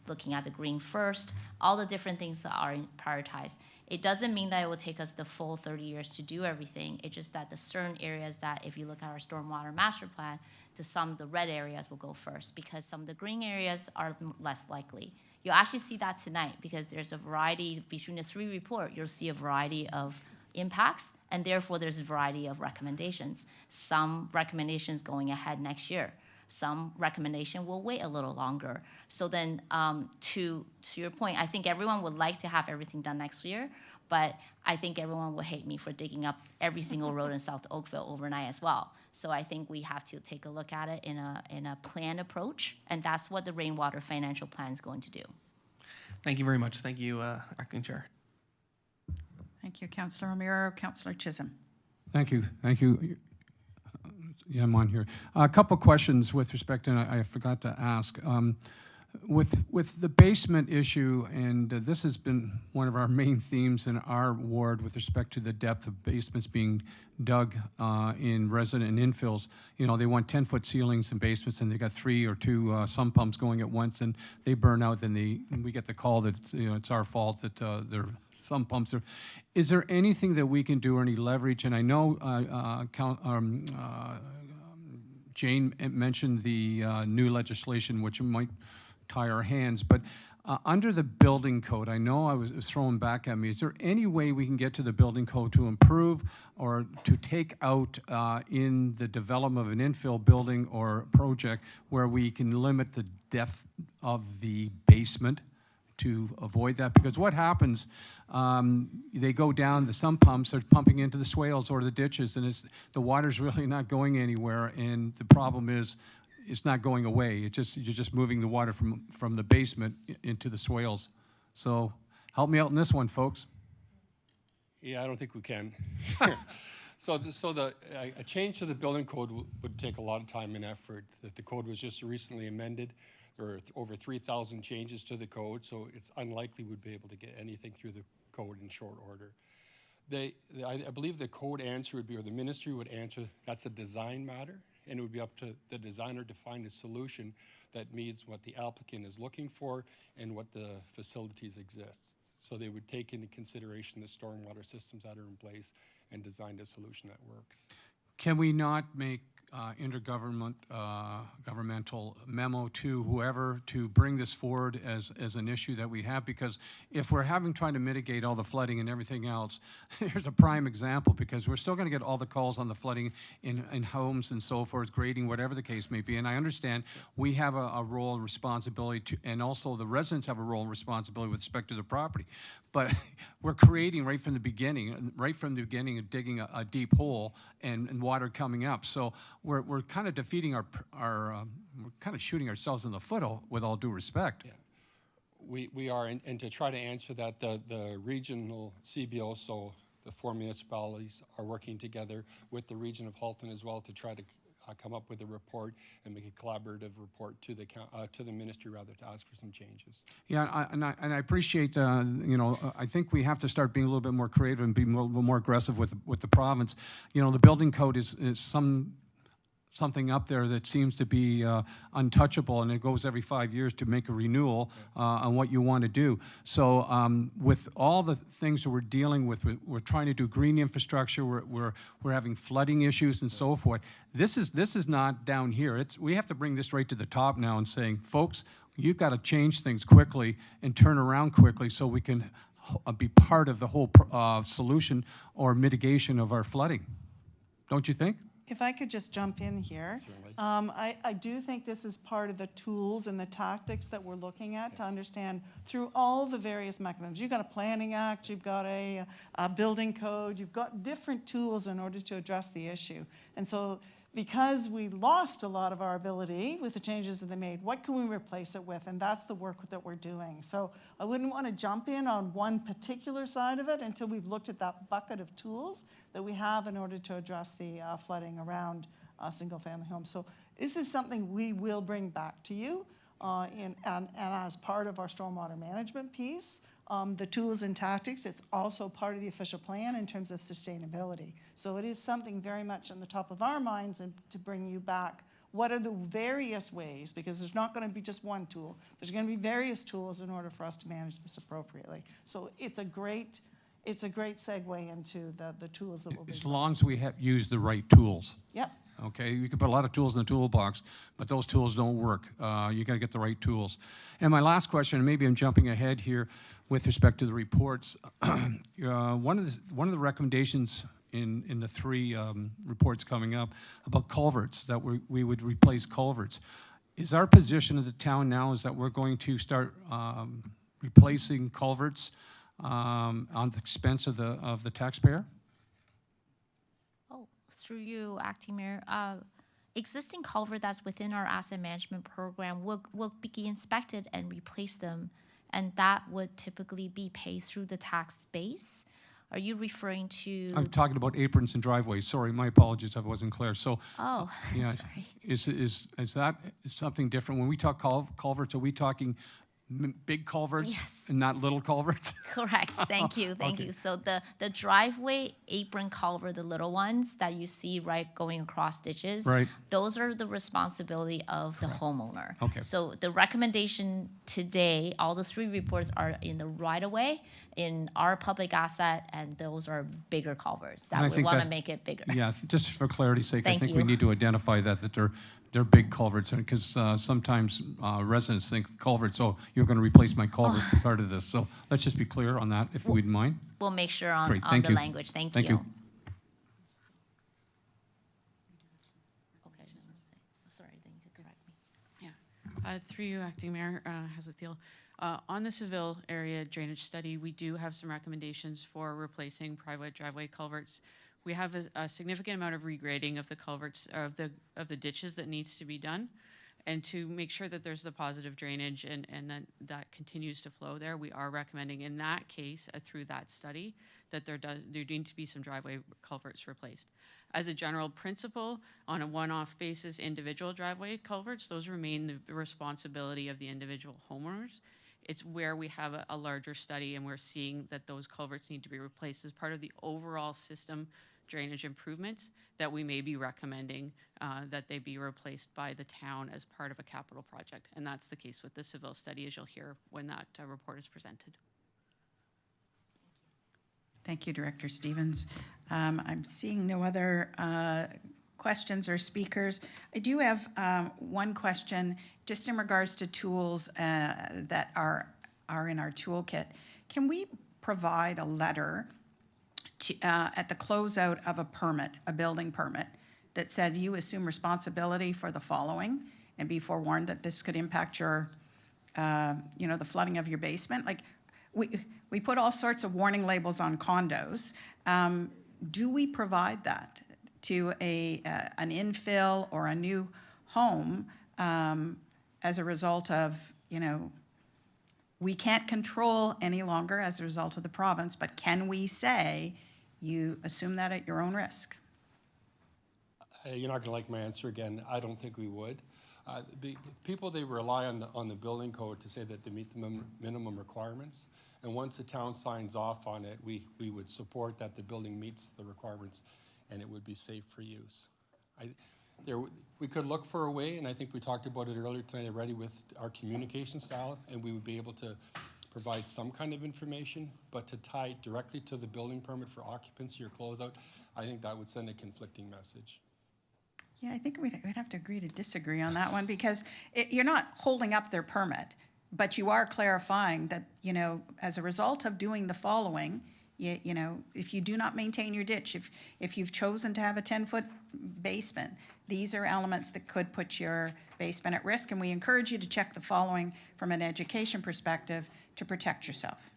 looking at the green first, all the different things that are prioritized. It doesn't mean that it will take us the full 30 years to do everything. It's just that the certain areas that, if you look at our stormwater master plan, some of the red areas will go first, because some of the green areas are less likely. You'll actually see that tonight, because there's a variety, between the 3 reports, you'll see a variety of impacts, and therefore there's a variety of recommendations. Some recommendations going ahead next year. Some recommendation will wait a little longer. So then, to your point, I think everyone would like to have everything done next year, but I think everyone will hate me for digging up every single road in South Oakville overnight as well. So I think we have to take a look at it in a planned approach, and that's what the rainwater financial plan is going to do. Thank you very much. Thank you, Acting Chair. Thank you, Councillor O'Meara. Councillor Chisholm. Thank you. Thank you. Yeah, I'm on here. A couple questions with respect, and I forgot to ask. With the basement issue, and this has been one of our main themes in our ward with respect to the depth of basements being dug in resident and infills. You know, they want 10-foot ceilings in basements, and they got 3 or 2 sump pumps going at once, and they burn out. Then we get the call that it's our fault that their sump pumps are. Is there anything that we can do or any leverage? And I know Jane mentioned the new legislation, which might tie our hands, but under the building code, I know I was thrown back at me. Is there any way we can get to the building code to improve or to take out in the development of an infill building or project where we can limit the depth of the basement to avoid that? Because what happens, they go down, the sump pumps are pumping into the swales or the ditches, and the water's really not going anywhere, and the problem is it's not going away. You're just moving the water from the basement into the swales. So help me out in this one, folks. Yeah, I don't think we can. A change to the building code would take a lot of time and effort. The code was just recently amended. There are over 3,000 changes to the code, so it's unlikely we'd be able to get anything through the code in short order. I believe the code answer would be, or the ministry would answer, that's a design matter, and it would be up to the designer to find a solution that meets what the applicant is looking for and what the facilities exist. So they would take into consideration the stormwater systems that are in place and design a solution that works. Can we not make governmental memo to whoever to bring this forward as an issue that we have? Because if we're trying to mitigate all the flooding and everything else, here's a prime example, because we're still going to get all the calls on the flooding in homes and so forth, grading, whatever the case may be. And I understand we have a role and responsibility to, and also the residents have a role and responsibility with respect to the property. But we're creating right from the beginning of digging a deep hole and water coming up. So we're kind of defeating we're kind of shooting ourselves in the foot, with all due respect. Yeah. We are, and to try to answer that, the regional CBO, so the 4 municipalities are working together with the region of Halton as well to try to come up with a report and make a collaborative report to the ministry, rather, to ask for some changes. Yeah, and I appreciate, I think we have to start being a little bit more creative and be a little more aggressive with the province. You know, the building code is something up there that seems to be untouchable, and it goes every 5 years to make a renewal on what you want to do. So with all the things that we're dealing with, we're trying to do green infrastructure, we're having flooding issues and so forth. This is not down here. We have to bring this right to the top now and saying, folks, you've got to change things quickly and turn around quickly so we can be part of the whole solution or mitigation of our flooding. Don't you think? If I could just jump in here. I do think this is part of the tools and the tactics that we're looking at to understand through all the various mechanisms. You've got a planning act, you've got a building code, you've got different tools in order to address the issue. And so because we lost a lot of our ability with the changes that they made, what can we replace it with? And that's the work that we're doing. So I wouldn't want to jump in on one particular side of it until we've looked at that bucket of tools that we have in order to address the flooding around single-family homes. So this is something we will bring back to you and as part of our stormwater management piece. The tools and tactics, it's also part of the official plan in terms of sustainability. So it is something very much on the top of our minds, and to bring you back, what are the various ways, because there's not going to be just one tool. There's going to be various tools in order for us to manage this appropriately. So it's a great segue into the tools that will be. As long as we use the right tools. Yep. Okay, you can put a lot of tools in the toolbox, but those tools don't work. You got to get the right tools. And my last question, and maybe I'm jumping ahead here with respect to the reports. One of the recommendations in the 3 reports coming up about culverts, that we would replace culverts. Is our position of the town now is that we're going to start replacing culverts on the expense of the taxpayer? Through you, Acting Mayor, existing culvert that's within our asset management program will be inspected and replace them, and that would typically be paid through the tax base. Are you referring to? I'm talking about aprons and driveways. Sorry, my apologies if I wasn't clear. So, Oh, yeah, sorry. is that something different? When we talk culverts, are we talking big culverts Yes. and not little culverts? Correct. Thank you. Thank Okay. you. So the driveway apron culvert, the little ones that you see right going across ditches, Right. those are the responsibility of the homeowner. Okay. So the recommendation today, all the 3 reports are in the right of way, in our public asset, and those are bigger culverts And I that we think want to that- make it bigger. Yeah, just for clarity's sake, I Thank think we you. need to identify that they're big culverts, because sometimes residents think culverts, oh, you're going to replace my culvert part of this. So let's just be clear on that, if you wouldn't mind. We'll make sure on, Great, on thank the you. language. Thank Thank you. you. Okay, I was gonna say- sorry, then you could correct me. Through you, Acting Mayor Hazlethiel. On the Seville area drainage study, we do have some recommendations for replacing private driveway culverts. We have a significant amount of regrading of the culverts, of the ditches that needs to be done. And to make sure that there's the positive drainage and that continues to flow there, we are recommending in that case, through that study, that there need to be some driveway culverts replaced. As a general principle, on a one-off basis, individual driveway culverts, those remain the responsibility of the individual homeowners. It's where we have a larger study and we're seeing that those culverts need to be replaced as part of the overall system drainage improvements that we may be recommending that they be replaced by the town as part of a capital project. And that's the case with the Seville study, as you'll hear when that report is presented. Thank you, Director Stevens. I'm seeing no other questions or speakers. I do have one question just in regards to tools that are in our toolkit. Can we provide a letter to, at the closeout of a permit, a building permit, that said you assume responsibility for the following and be forewarned that this could impact your, the flooding of your basement? Like, we put all sorts of warning labels on condos. Do we provide that to an infill or a new home as a result of, we can't control any longer as a result of the province, but can we say you assume that at your own risk? You're not going to like my answer again. I don't think we would. People, they rely on the building code to say that they meet the minimum requirements. And once the town signs off on it, we would support that the building meets the requirements and it would be safe for use. We could look for a way, and I think we talked about it earlier tonight already with our communication style, and we would be able to provide some kind of information, but to tie it directly to the building permit for occupancy or closeout, I think that would send a conflicting message. Yeah, I think we'd have to agree to disagree on that one, because you're not holding up their permit, but you are clarifying that, as a result of doing the following, if you do not maintain your ditch, if you've chosen to have a 10-foot basement, these are elements that could put your basement at risk, and we encourage you to check the following from an education perspective to protect yourself.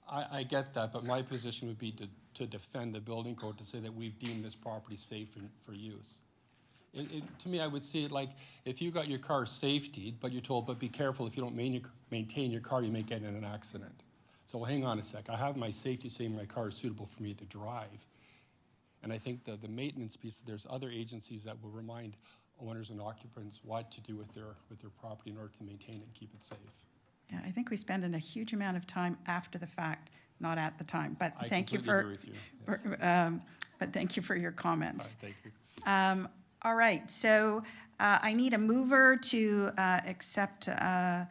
I get that, but my position would be to defend the building code, to say that we've deemed this property safe for use. To me, I would see it like if you got your car safetied, but you're told, but be careful, if you don't maintain your car, you may get in an accident. So hang on a sec. I have my safety saying my car is suitable for me to drive. And I think the maintenance piece, there's other agencies that will remind owners and occupants what to do with their property in order to maintain it and keep it safe. Yeah, I think we spend a huge amount of time after the fact, not at the time. But I thank you completely agree with you. Yes. but thank you for your comments. All right, thank you. All right, so I need a mover to accept the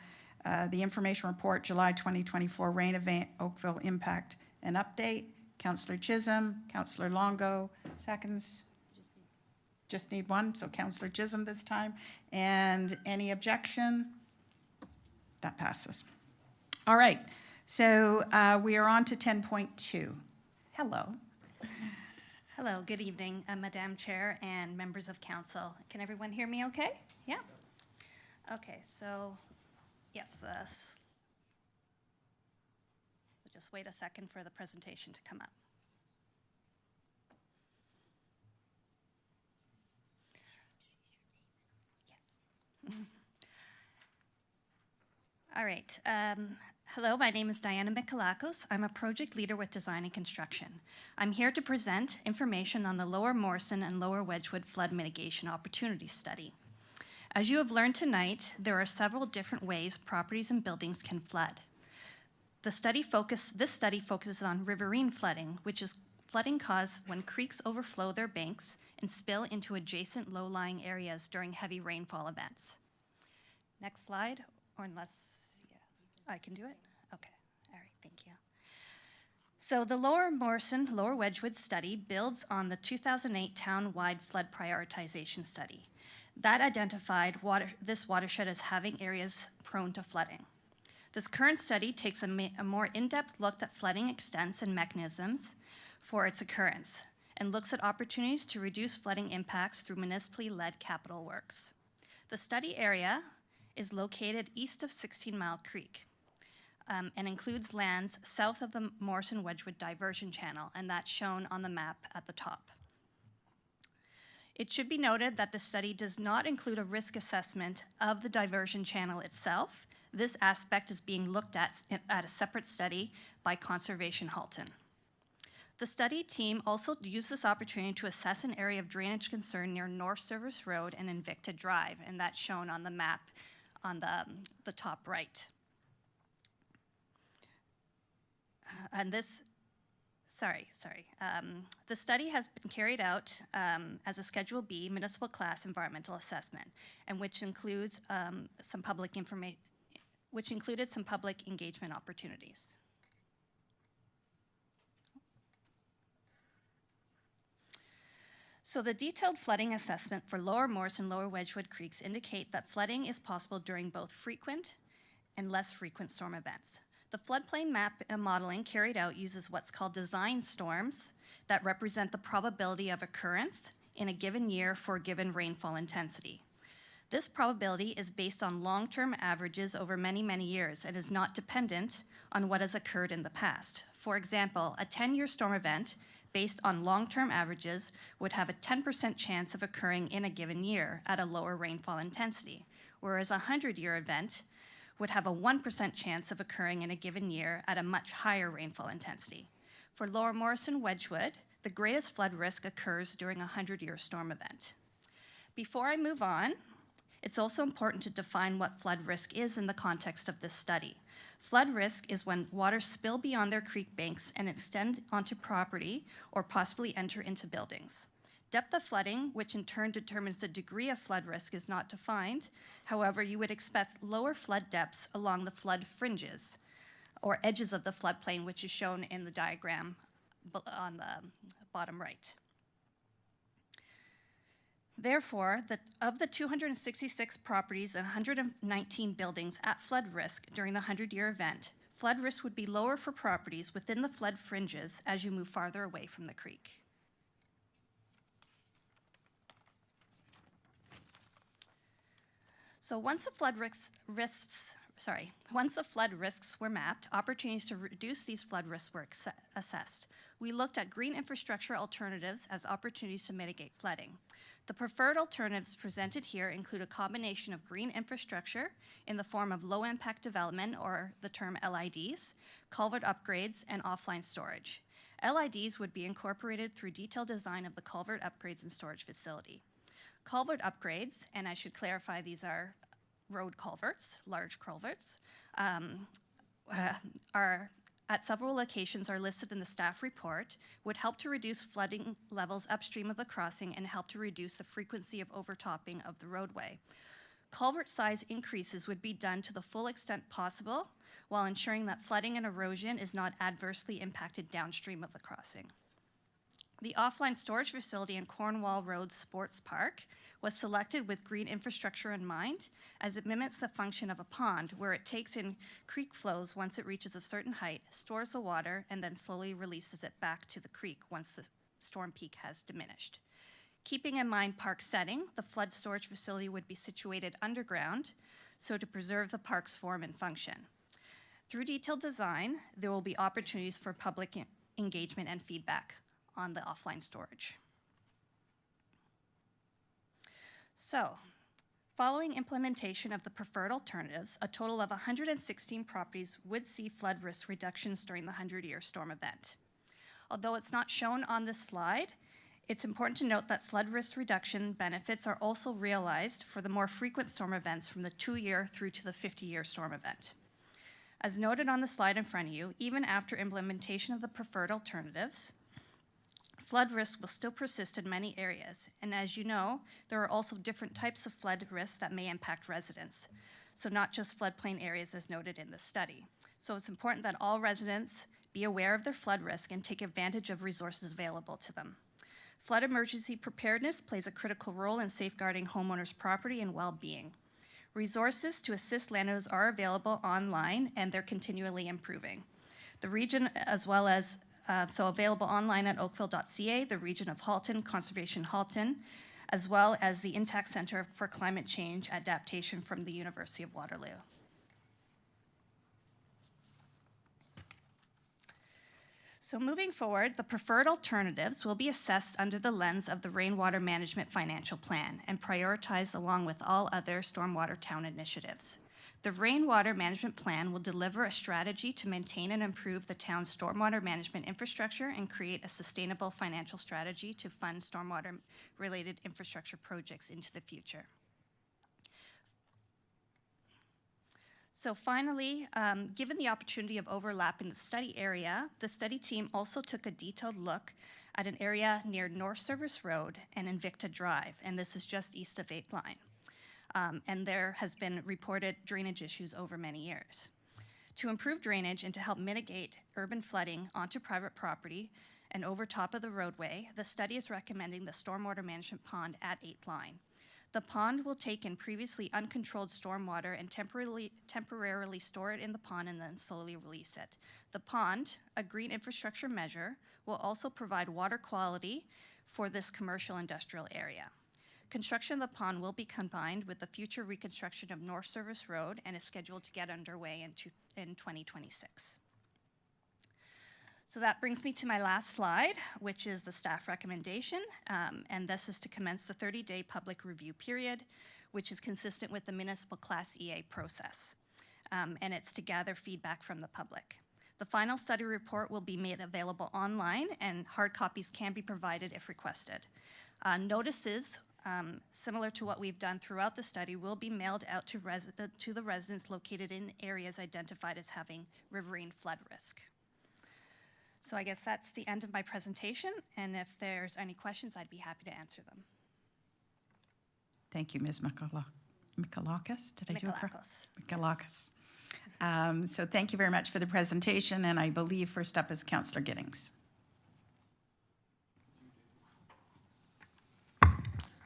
information report, July 2024 rain event, Oakville impact and update. Councillor Chisholm, Councillor Longo, seconds. Just need one, so Councillor Chisholm this time. And any objection? That passes. All right, so we are on to 10.2. Hello. Hello, good evening, Madam Chair and members of council. Can everyone hear me okay? Yeah? Okay, so yes, we'll just wait a second for the presentation to come up. Yes. All right. Hello, my name is Diana Mikalakos. I'm a project leader with Design and Construction. I'm here to present information on the Lower Morrison and Lower Wedgwood Flood Mitigation Opportunity Study. As you have learned tonight, there are several different ways properties and buildings can flood. This study focuses on riverine flooding, which is flooding caused when creeks overflow their banks and spill into adjacent low-lying areas during heavy rainfall events. Next slide, or unless, yeah, I can do it? Okay, all right, thank you. So the Lower Morrison, Lower Wedgwood study builds on the 2008 town-wide flood prioritization study. That identified this watershed as having areas prone to flooding. This current study takes a more in-depth look at flooding extents and mechanisms for its occurrence, and looks at opportunities to reduce flooding impacts through municipally led capital works. The study area is located east of 16 Mile Creek and includes lands south of the Morrison-Wedgwood diversion channel, and that's shown on the map at the top. It should be noted that the study does not include a risk assessment of the diversion channel itself. This aspect is being looked at a separate study by Conservation Halton. The study team also used this opportunity to assess an area of drainage concern near North Service Road and Invicta Drive, and that's shown on the map on the top right. And this, the study has been carried out as a Schedule B municipal class environmental assessment, and which includes some public information, which included some public engagement opportunities. So the detailed flooding assessment for Lower Morse and Lower Wedgwood Creeks indicate that flooding is possible during both frequent and less frequent storm events. The floodplain map modeling carried out uses what's called design storms that represent the probability of occurrence in a given year for a given rainfall intensity. This probability is based on long-term averages over many, many years and is not dependent on what has occurred in the past. For example, a 10-year storm event based on long-term averages would have a 10% chance of occurring in a given year at a lower rainfall intensity, whereas a 100-year event would have a 1% chance of occurring in a given year at a much higher rainfall intensity. For Lower Morrison Wedgwood, the greatest flood risk occurs during a 100-year storm event. Before I move on, it's also important to define what flood risk is in the context of this study. Flood risk is when waters spill beyond their creek banks and extend onto property or possibly enter into buildings. Depth of flooding, which in turn determines the degree of flood risk, is not defined. However, you would expect lower flood depths along the flood fringes or edges of the floodplain, which is shown in the diagram on the bottom right. Therefore, of the 266 properties and 119 buildings at flood risk during the 100-year event, flood risk would be lower for properties within the flood fringes as you move farther away from the creek. So once the flood risks were mapped, opportunities to reduce these flood risks were assessed. We looked at green infrastructure alternatives as opportunities to mitigate flooding. The preferred alternatives presented here include a combination of green infrastructure in the form of low-impact development, or the term LIDs, culvert upgrades, and offline storage. LIDs would be incorporated through detailed design of the culvert upgrades and storage facility. Culvert upgrades, and I should clarify these are road culverts, large culverts, are at several locations are listed in the staff report, would help to reduce flooding levels upstream of the crossing and help to reduce the frequency of overtopping of the roadway. Culvert size increases would be done to the full extent possible while ensuring that flooding and erosion is not adversely impacted downstream of the crossing. The offline storage facility in Cornwall Road Sports Park was selected with green infrastructure in mind, as it mimics the function of a pond where it takes in creek flows once it reaches a certain height, stores the water, and then slowly releases it back to the creek once the storm peak has diminished. Keeping in mind park setting, the flood storage facility would be situated underground, so to preserve the park's form and function. Through detailed design, there will be opportunities for public engagement and feedback on the offline storage. So, Following implementation of the preferred alternatives, a total of 116 properties would see flood risk reductions during the 100-year storm event. Although it's not shown on this slide, it's important to note that flood risk reduction benefits are also realized for the more frequent storm events from the 2-year through to the 50-year storm event. As noted on the slide in front of you, even after implementation of the preferred alternatives, flood risk will still persist in many areas, and as you know, there are also different types of flood risks that may impact residents, so not just floodplain areas as noted in this study. So it's important that all residents be aware of their flood risk and take advantage of resources available to them. Flood emergency preparedness plays a critical role in safeguarding homeowners' property and well-being. Resources to assist landowners are available online, and they're continually improving. The region, as well as so available online at oakville.ca, the region of Halton, Conservation Halton, as well as the Intact Center for Climate Change Adaptation from the University of Waterloo. So moving forward, the preferred alternatives will be assessed under the lens of the Rainwater Management Financial Plan and prioritized along with all other stormwater town initiatives. The Rainwater Management Plan will deliver a strategy to maintain and improve the town's stormwater management infrastructure and create a sustainable financial strategy to fund stormwater-related infrastructure projects into the future. So finally, given the opportunity of overlap in the study area, the study team also took a detailed look at an area near North Service Road and Invicta Drive, and this is just east of 8th Line. And there has been reported drainage issues over many years. To improve drainage and to help mitigate urban flooding onto private property and over top of the roadway, the study is recommending the stormwater management pond at 8th Line. The pond will take in previously uncontrolled stormwater and temporarily store it in the pond and then slowly release it. The pond, a green infrastructure measure, will also provide water quality for this commercial industrial area. Construction of the pond will be combined with the future reconstruction of North Service Road and is scheduled to get underway in 2026. So that brings me to my last slide, which is the staff recommendation, and this is to commence the 30-day public review period, which is consistent with the municipal Class EA process, and it's to gather feedback from the public. The final study report will be made available online, and hard copies can be provided if requested. Notices, similar to what we've done throughout the study, will be mailed out to the residents located in areas identified as having riverine flood risk. So I guess that's the end of my presentation, and if there's any questions, I'd be happy to answer them. Thank you, Ms. Michalakis. Did I do it correct? Michalakis. Michalakis. So thank you very much for the presentation, and I believe first up is Councillor Giddings.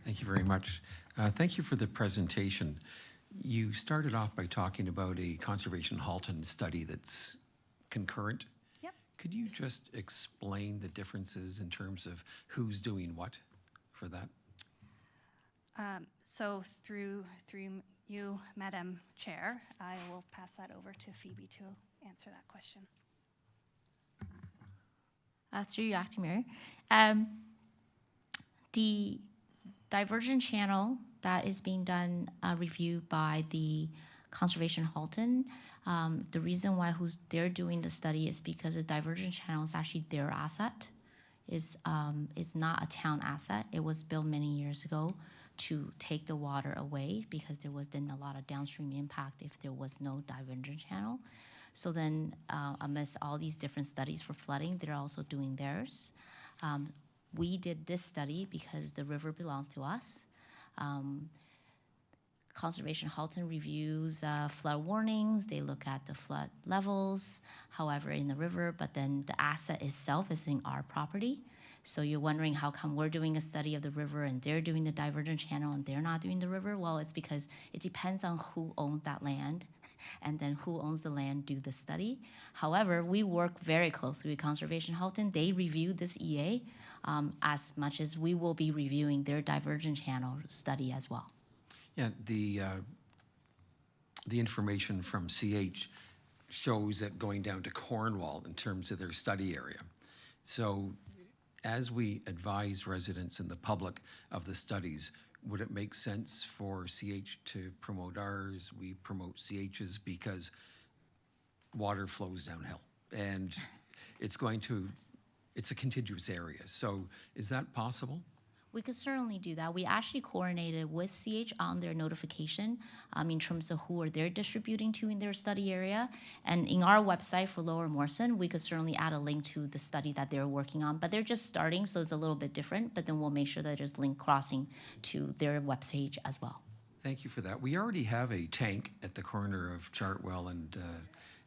Thank you very much. Thank you for the presentation. You started off by talking about a Conservation Halton study that's concurrent. Yep. Could you just explain the differences in terms of who's doing what for that? So through you, Madam Chair, I will pass that over to Phoebe to answer that question. Through you, Acting Mayor. The diversion channel that is being done, reviewed by the Conservation Halton, the reason why they're doing the study is because the diversion channel is actually their asset. It's not a town asset. It was built many years ago to take the water away because there was then a lot of downstream impact if there was no diversion channel. So then amidst all these different studies for flooding, they're also doing theirs. We did this study because the river belongs to us. Conservation Halton reviews flood warnings. They look at the flood levels, however, in the river, but then the asset itself is in our property. So you're wondering how come we're doing a study of the river and they're doing the diversion channel and they're not doing the river? Well, it's because it depends on who owns that land and then who owns the land do the study. However, we work very closely with Conservation Halton. They review this EA as much as we will be reviewing their diversion channel study as well. Yeah, the information from CH shows it going down to Cornwall in terms of their study area. So as we advise residents and the public of the studies, would it make sense for CH to promote ours? We promote CH's because water flows downhill, and it's a contiguous area. So is that possible? We could certainly do that. We actually coordinated with CH on their notification in terms of who are they distributing to in their study area. And in our website for Lower Morrison, we could certainly add a link to the study that they're working on. But they're just starting, so it's a little bit different. But then we'll make sure that there's link crossing to their webpage as well. Thank you for that. We already have a tank at the corner of Chartwell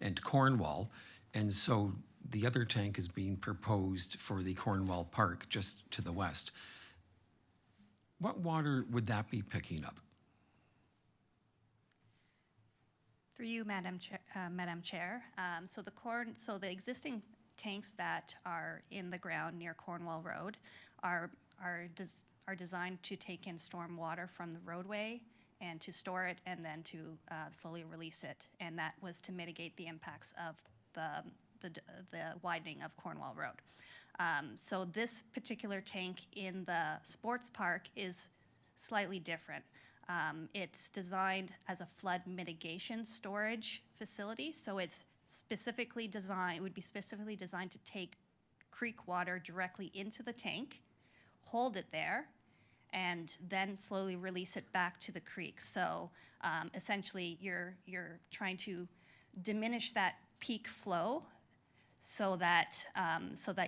and Cornwall, and so the other tank is being proposed for the Cornwall Park just to the west. What water would that be picking up? Through you, Madam Chair. So the existing tanks that are in the ground near Cornwall Road are designed to take in storm water from the roadway and to store it and then to slowly release it. And that was to mitigate the impacts of the widening of Cornwall Road. So this particular tank in the sports park is slightly different. It's designed as a flood mitigation storage facility, so it's specifically designed, would be specifically designed to take creek water directly into the tank, hold it there, and then slowly release it back to the creek. So essentially, you're trying to diminish that peak flow so that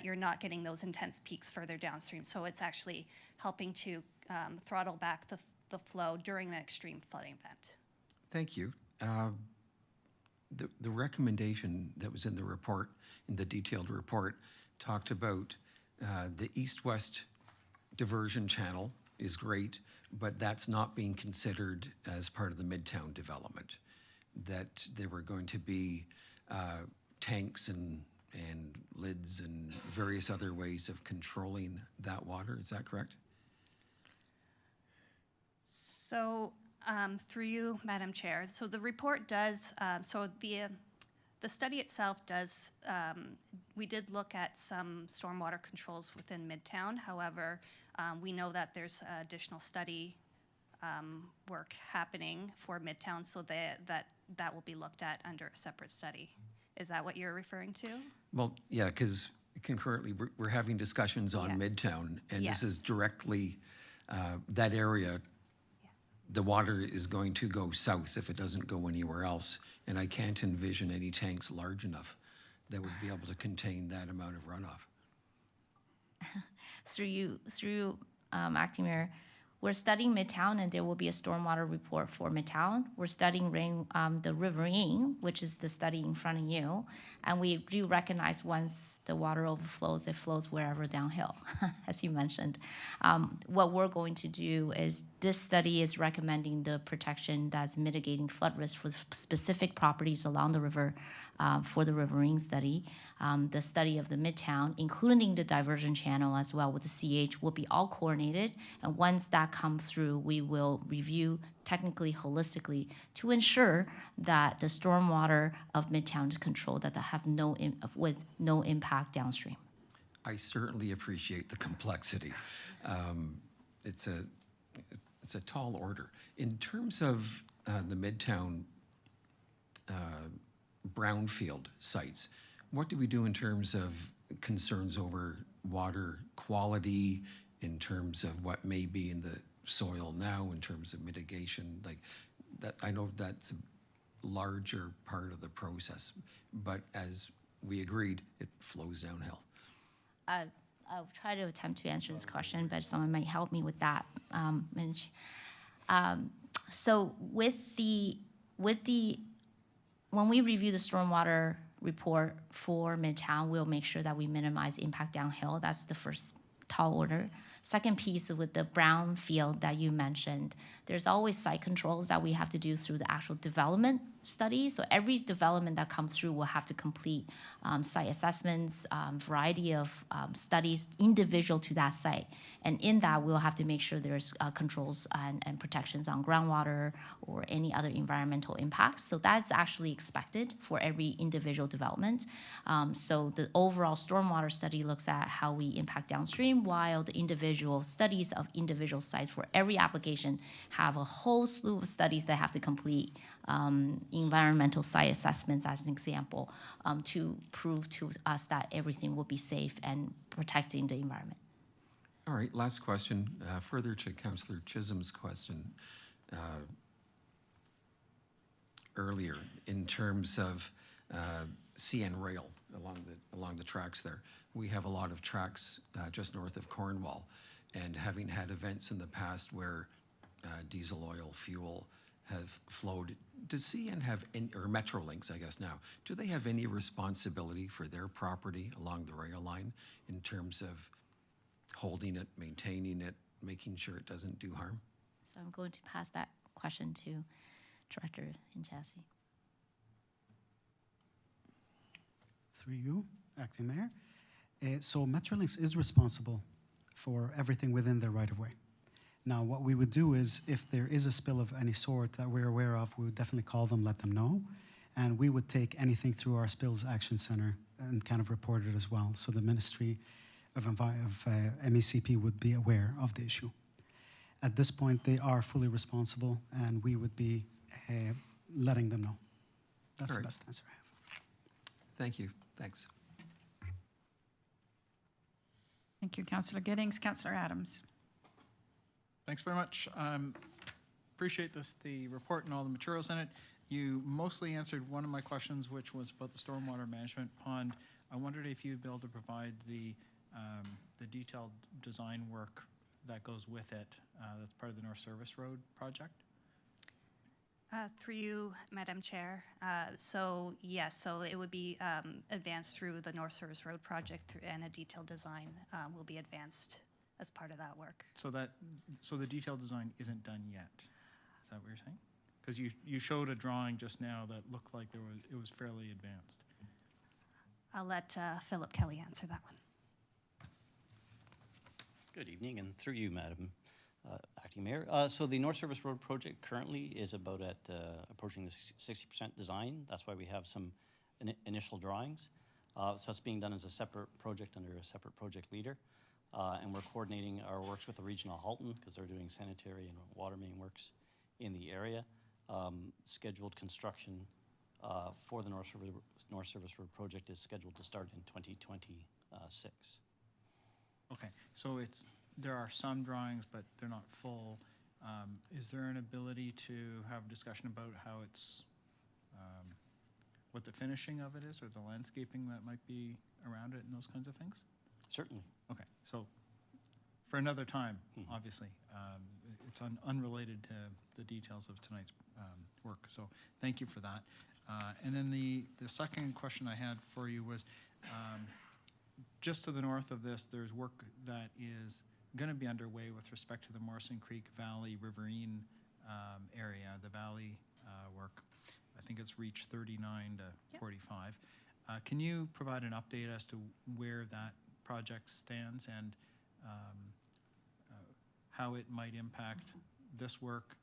you're not getting those intense peaks further downstream. So it's actually helping to throttle back the flow during an extreme flooding event. Thank you. The recommendation that was in the report, in the detailed report, talked about the east-west diversion channel is great, but that's not being considered as part of the Midtown development. That there were going to be tanks and lids and various other ways of controlling that water. Is that correct? So through you, Madam Chair, so the report does, the study itself does, we did look at some stormwater controls within Midtown. However, we know that there's additional study work happening for Midtown, so that will be looked at under a separate study. Is that what you're referring to? Well, yeah, because concurrently we're having discussions on Midtown, and Yes. this is directly that area. The water is going to go south if it doesn't go anywhere else, and I can't envision any tanks large enough that would be able to contain that amount of runoff. Through Acting Mayor, we're studying Midtown, and there will be a stormwater report for Midtown. We're studying the riverine, which is the study in front of you, and we do recognize once the water overflows, it flows wherever downhill, as you mentioned. What we're going to do is this study is recommending the protection that's mitigating flood risk for specific properties along the river for the riverine study. The study of the Midtown, including the diversion channel as well with the CH, will be all coordinated. And once that comes through, we will review technically, holistically, to ensure that the stormwater of Midtown is controlled, that they have with no impact downstream. I certainly appreciate the complexity. It's a tall order. In terms of the Midtown brownfield sites, what do we do in terms of concerns over water quality, in terms of what may be in the soil now, in terms of mitigation? Like that, I know that's a larger part of the process, but as we agreed, it flows downhill. I'll try to attempt to answer this question, but someone might help me with that. Minj. So when we review the stormwater report for Midtown, we'll make sure that we minimize impact downhill. That's the first tall order. Second piece with the brown field that you mentioned, there's always site controls that we have to do through the actual development study. So every development that comes through will have to complete site assessments, variety of studies individual to that site. And in that, we'll have to make sure there's controls and protections on groundwater or any other environmental impacts. So that's actually expected for every individual development. So the overall stormwater study looks at how we impact downstream, while the individual individual studies of individual sites for every application, have a whole slew of studies that have to complete, environmental site assessments as an example, to prove to us that everything will be safe and protecting the environment. All right, last question, further to Councillor Chisholm's question earlier in terms of CN Rail along the tracks there. We have a lot of tracks just north of Cornwall, and having had events in the past where diesel oil fuel have flowed, does CN have any, or Metrolinx, I guess now, do they have any responsibility for their property along the rail line in terms of holding it, maintaining it, making sure it doesn't do harm? So I'm going to pass that question to Director Inchasi. Through you, Acting Mayor. So Metrolinx is responsible for everything within their right-of-way. Now, what we would do is, if there is a spill of any sort that we're aware of, we would definitely call them, let them know, and we would take anything through our Spills Action Center and kind of report it as well. So the Ministry of MECP would be aware of the issue. At this point, they are fully responsible, and we would be letting them know. That's All the right. best answer I have. Thank you. Thanks. Thank you, Councillor Giddings. Councillor Adams. Thanks very much. Appreciate the report and all the materials in it. You mostly answered one of my questions, which was about the stormwater management pond. I wondered if you'd be able to provide the detailed design work that goes with it. That's part of the North Service Road project. Through you, Madam Chair. So yes, so it would be advanced through the North Service Road project, and a detailed design will be advanced as part of that work. So the detailed design isn't done yet. Is that what you're saying? Because you showed a drawing just now that looked like it was fairly advanced. I'll let Philip Kelly answer that one. Good evening, and through you, Madam Acting Mayor. So the North Service Road project currently is about at approaching the 60% design. That's why we have some initial drawings. So it's being done as a separate project under a separate project leader. And we're coordinating our works with the Regional Halton because they're doing sanitary and water main works in the area. Scheduled construction for the North Service Road project is scheduled to start in 2026. Okay, so there are some drawings, but they're not full. Is there an ability to have discussion about how it's, what the finishing of it is, or the landscaping that might be around it and those kinds of things? Certainly. Okay, so for another time, obviously. It's unrelated to the details of tonight's work, so thank you for that. And then the second question I had for you was, just to the north of this, there's work that is going to be underway with respect to the Morrison Creek Valley Riverine area, the valley work. I think it's reached 39 to 45. Can you provide an update as to where that project stands and how it might impact this work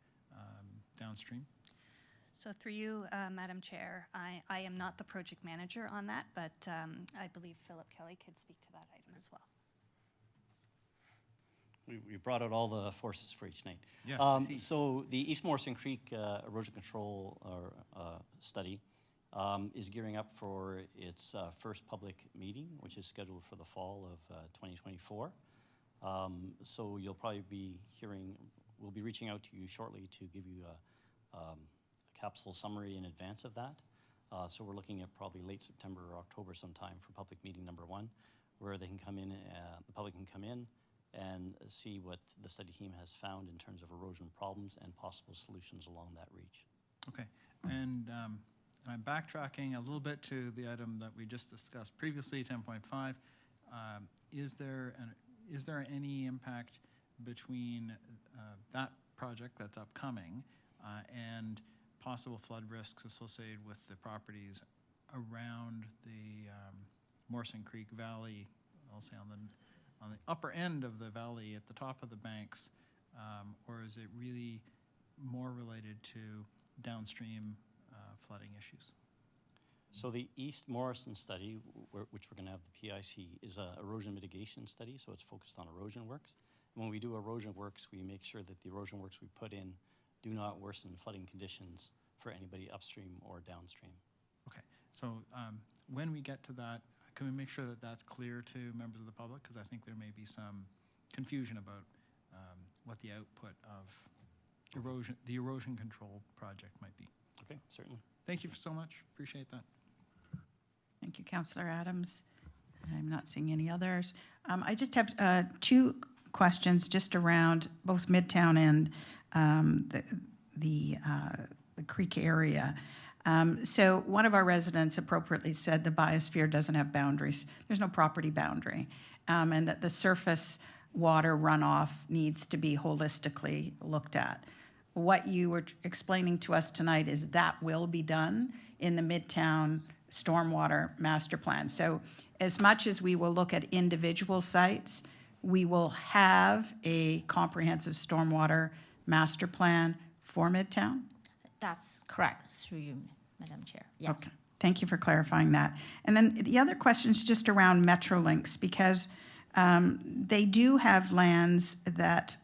downstream? So through you, Madam Chair, I am not the project manager on that, but I believe Philip Kelly could speak to that item as well. We brought out all the forces for each night. Yes, I see. So the East Morrison Creek erosion control study is gearing up for its first public meeting, which is scheduled for the fall of 2024. So you'll probably be hearing, we'll be reaching out to you shortly to give you a capsule summary in advance of that. So we're looking at probably late September or October sometime for public meeting number 1, where they can come in, the public can come in and see what the study team has found in terms of erosion problems and possible solutions along that reach. Okay, and I'm backtracking a little bit to the item that we just discussed previously, 10.5. Is there any impact between that project that's upcoming and possible flood risks associated with the properties around the Morrison Creek Valley, I'll say on the upper end of the valley at the top of the banks, or is it really more related to downstream flooding issues? So the East Morrison study, which we're going to have the PIC, is an erosion mitigation study, so it's focused on erosion works. When we do erosion works, we make sure that the erosion works we put in do not worsen flooding conditions for anybody upstream or downstream. Okay, so when we get to that, can we make sure that that's clear to members of the public? Because I think there may be some confusion about what the output of the erosion control project might be. Okay, certainly. Thank you so much. Appreciate that. Thank you, Councillor Adams. I'm not seeing any others. I just have two questions just around both Midtown and the creek area. So one of our residents appropriately said the biosphere doesn't have boundaries. There's no property boundary, and that the surface water runoff needs to be holistically looked at. What you were explaining to us tonight is that will be done in the Midtown Stormwater Master Plan. So as much as we will look at individual sites, we will have a comprehensive stormwater master plan for Midtown? That's correct, through you, Madam Chair. Yes. Okay, thank you for clarifying that. And then the other question is just around Metrolinx, because they do have lands that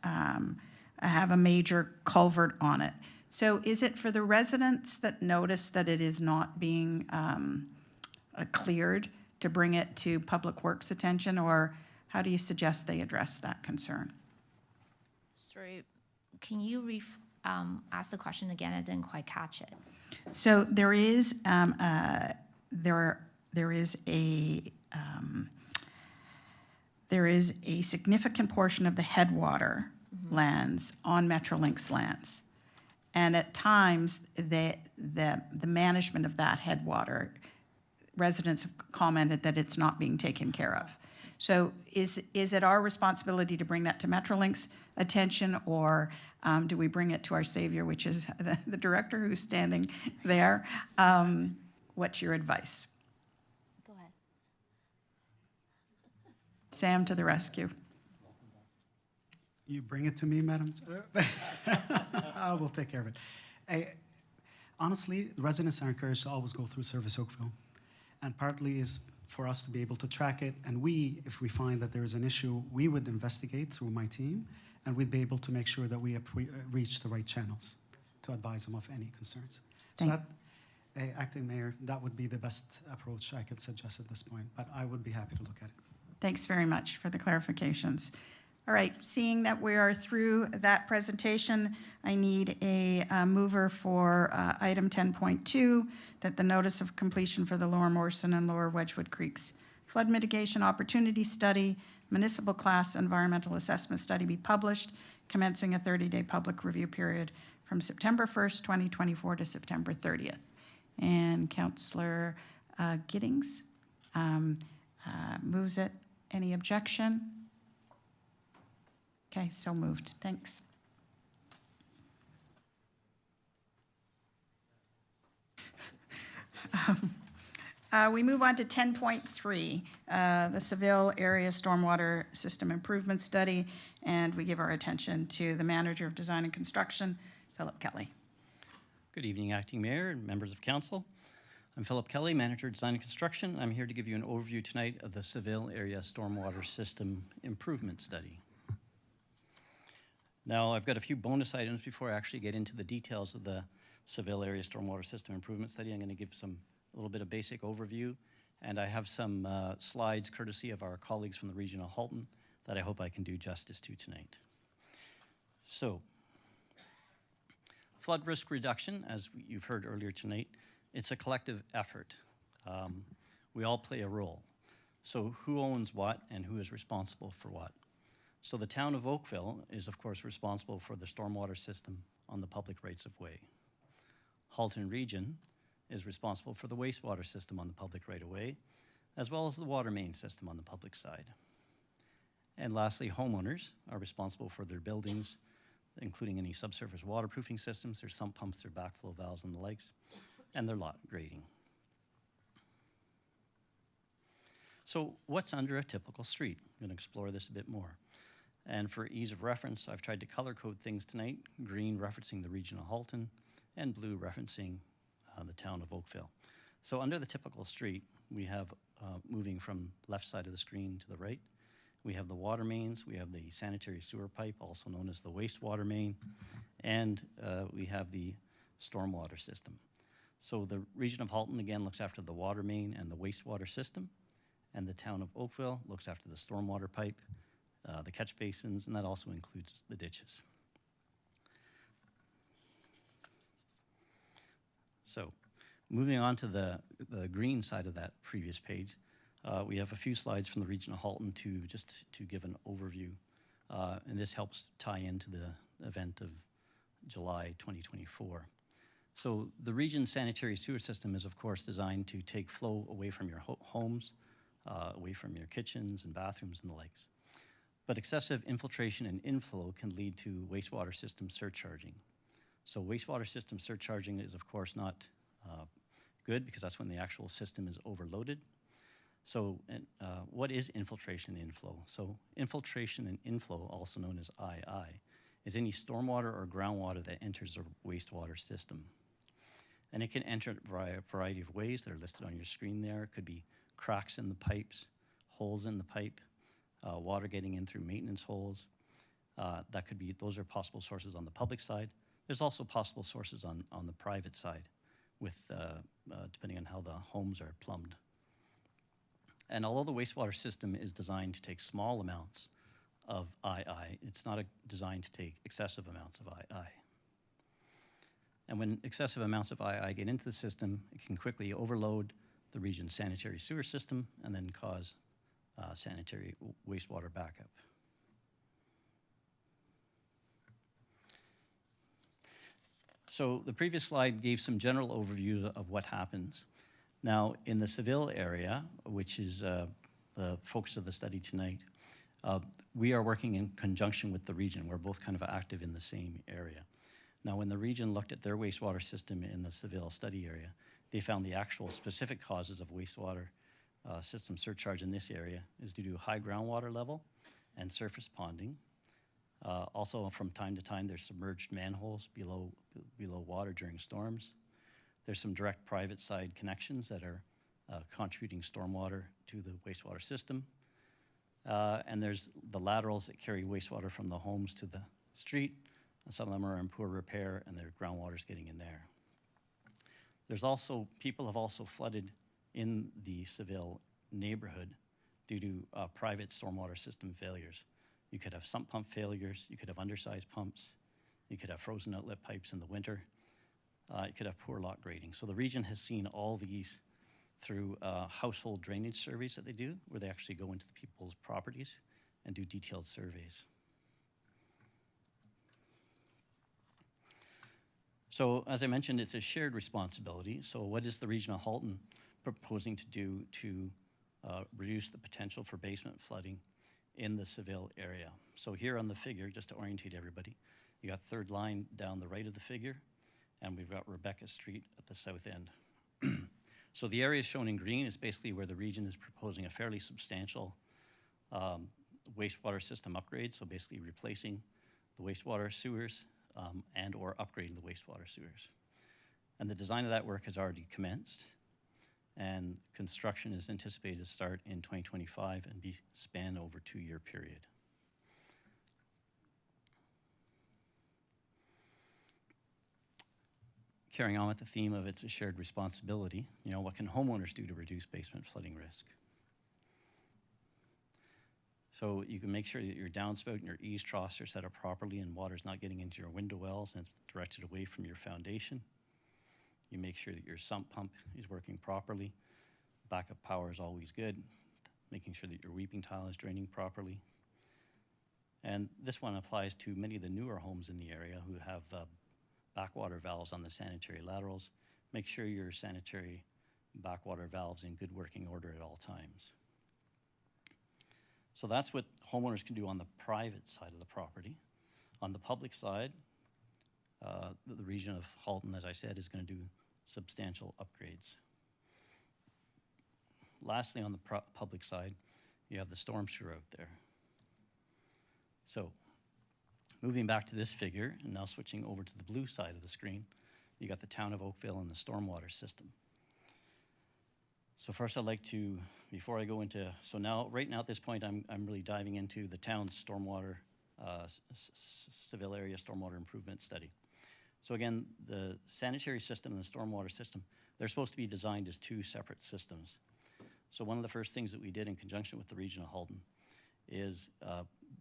have a major culvert on it. So is it for the residents that notice that it is not being cleared to bring it to Public Works attention, or how do you suggest they address that concern? Sorry, can you ask the question again? I didn't quite catch it. So there is a significant portion of the headwater lands on Metrolinx lands. And at times, the management of that headwater, residents have commented that it's not being taken care of. So is it our responsibility to bring that to Metrolinx attention, or do we bring it to our savior, which is the director who's standing there? What's your advice? Go ahead. Sam to the rescue. You bring it to me, Madam. I will take care of it. Honestly, residents are encouraged to always go through Service Oakville. And partly is for us to be able to track it. And we, if we find that there is an issue, we would investigate through my team, and we'd be able to make sure that we reach the right channels to advise them of any concerns. So that, Acting Mayor, that would be the best approach I could suggest at this point, but I would be happy to look at it. Thanks very much for the clarifications. All right, seeing that we are through that presentation, I need a mover for item 10.2, that the notice of completion for the Lower Morrison and Lower Wedgwood Creeks Flood Mitigation Opportunity Study, Municipal Class Environmental Assessment Study be published, commencing a 30-day public review period from September 1st, 2024 to September 30th. And Councillor Giddings moves it. Any objection? Okay, so moved. Thanks. We move on to 10.3, the Seville Area Stormwater System Improvement Study, and we give our attention to the Manager of Design and Construction, Philip Kelly. Good evening, Acting Mayor and members of Council. I'm Philip Kelly, Manager of Design and Construction. I'm here to give you an overview tonight of the Seville Area Stormwater System Improvement Study. Now, I've got a few bonus items before I actually get into the details of the Seville Area Stormwater System Improvement Study. I'm going to give a little bit of basic overview, and I have some slides courtesy of our colleagues from the region of Halton that I hope I can do justice to tonight. So, flood risk reduction, as you've heard earlier tonight, it's a collective effort. We all play a role. So who owns what and who is responsible for what? So the town of Oakville is, of course, responsible for the stormwater system on the public rights of way. Halton Region is responsible for the wastewater system on the public right of way, as well as the water main system on the public side. And lastly, homeowners are responsible for their buildings, including any subsurface waterproofing systems, their sump pumps, their backflow valves and the likes, and their lot grading. So what's under a typical street? I'm going to explore this a bit more. And for ease of reference, I've tried to color code things tonight, green referencing the region of Halton, and blue referencing the town of Oakville. So under the typical street, we have moving from left side of the screen to the right, We have the water mains, we have the sanitary sewer pipe, also known as the wastewater main, and we have the stormwater system. So the region of Halton, again, looks after the water main and the wastewater system, and the town of Oakville looks after the stormwater pipe, the catch basins, and that also includes the ditches. So moving on to the green side of that previous page, we have a few slides from the region of Halton just to give an overview, and this helps tie into the event of July 2024. So the region's sanitary sewer system is, of course, designed to take flow away from your homes, away from your kitchens and bathrooms and the likes. But excessive infiltration and inflow can lead to wastewater system surcharging. So wastewater system surcharging is, of course, not good because that's when the actual system is overloaded. So what is infiltration and inflow? So infiltration and inflow, also known as II, is any stormwater or groundwater that enters a wastewater system. And it can enter a variety of ways that are listed on your screen there. It could be cracks in the pipes, holes in the pipe, water getting in through maintenance holes. Those are possible sources on the public side. There's also possible sources on the private side, with depending on how the homes are plumbed. And although the wastewater system is designed to take small amounts of II, it's not designed to take excessive amounts of II. And when excessive amounts of II get into the system, it can quickly overload the region's sanitary sewer system and then cause sanitary wastewater backup. So the previous slide gave some general overview of what happens. Now, in the Seville area, which is the focus of the study tonight, we are working in conjunction with the region. We're both kind of active in the same area. Now, when the region looked at their wastewater system in the Seville study area, they found the actual specific causes of wastewater system surcharge in this area is due to high groundwater level and surface ponding. Also, from time to time, there's submerged manholes below water during storms. There's some direct private side connections that are contributing stormwater to the wastewater system. And there's the laterals that carry wastewater from the homes to the street. And some of them are in poor repair and their groundwater's getting in there. There's also, people have also flooded in the Seville neighborhood due to private stormwater system failures. You could have sump pump failures, you could have undersized pumps, you could have frozen outlet pipes in the winter, you could have poor lot grading. So the region has seen all these through household drainage surveys that they do, where they actually go into the people's properties and do detailed surveys. So as I mentioned, it's a shared responsibility. So what is the region of Halton proposing to do to reduce the potential for basement flooding in the Seville area? So here on the figure, just to orientate everybody, you got third line down the right of the figure, and we've got Rebecca Street at the south end. So the area shown in green is basically where the region is proposing a fairly substantial wastewater system upgrade, so basically replacing the wastewater sewers and or upgrading the wastewater sewers. And the design of that work has already commenced, and construction is anticipated to start in 2025 and be span over a 2-year period. Carrying on with the theme of it's a shared responsibility, you know, what can homeowners do to reduce basement flooding risk? So you can make sure that your downspout and your eaves troughs are set up properly and water's not getting into your window wells and it's directed away from your foundation. You make sure that your sump pump is working properly. Backup power is always good. Making sure that your weeping tile is draining properly. And this one applies to many of the newer homes in the area who have backwater valves on the sanitary laterals. Make sure your sanitary backwater valve's in good working order at all times. So that's what homeowners can do on the private side of the property. On the public side, the region of Halton, as I said, is going to do substantial upgrades. Lastly, on the public side, you have the storm sewer out there. So moving back to this figure, and now switching over to the blue side of the screen, you got the town of Oakville and the stormwater system. So first I'd like to, before I go into, so now, right now at this point, I'm really diving into the town's stormwater, Seville area stormwater improvement study. So again, the sanitary system and the stormwater system, they're supposed to be designed as two separate systems. So one of the first things that we did in conjunction with the Region of Halton is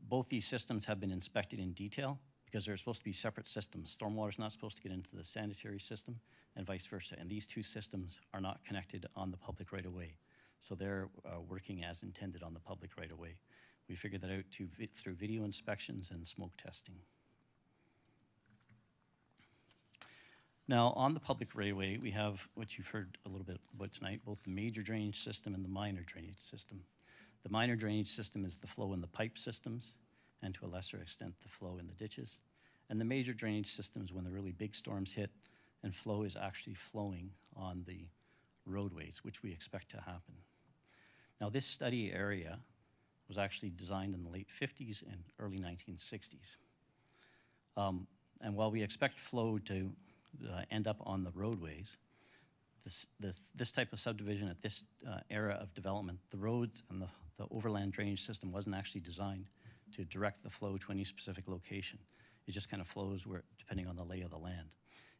both these systems have been inspected in detail because they're supposed to be separate systems. Stormwater is not supposed to get into the sanitary system and vice versa. And these two systems are not connected on the public right-of-way. So they're working as intended on the public right-of-way. We figured that out through video inspections and smoke testing. Now, on the public right-of-way, we have what you've heard a little bit about tonight, both the major drainage system and the minor drainage system. The minor drainage system is the flow in the pipe systems, and to a lesser extent, the flow in the ditches. And the major drainage system is when the really big storms hit and flow is actually flowing on the roadways, which we expect to happen. Now, this study area was actually designed in the late 50s and early 1960s. And while we expect flow to end up on the roadways, this type of subdivision at this era of development, the roads and the overland drainage system wasn't actually designed to direct the flow to any specific location. It just kind of flows depending on the lay of the land.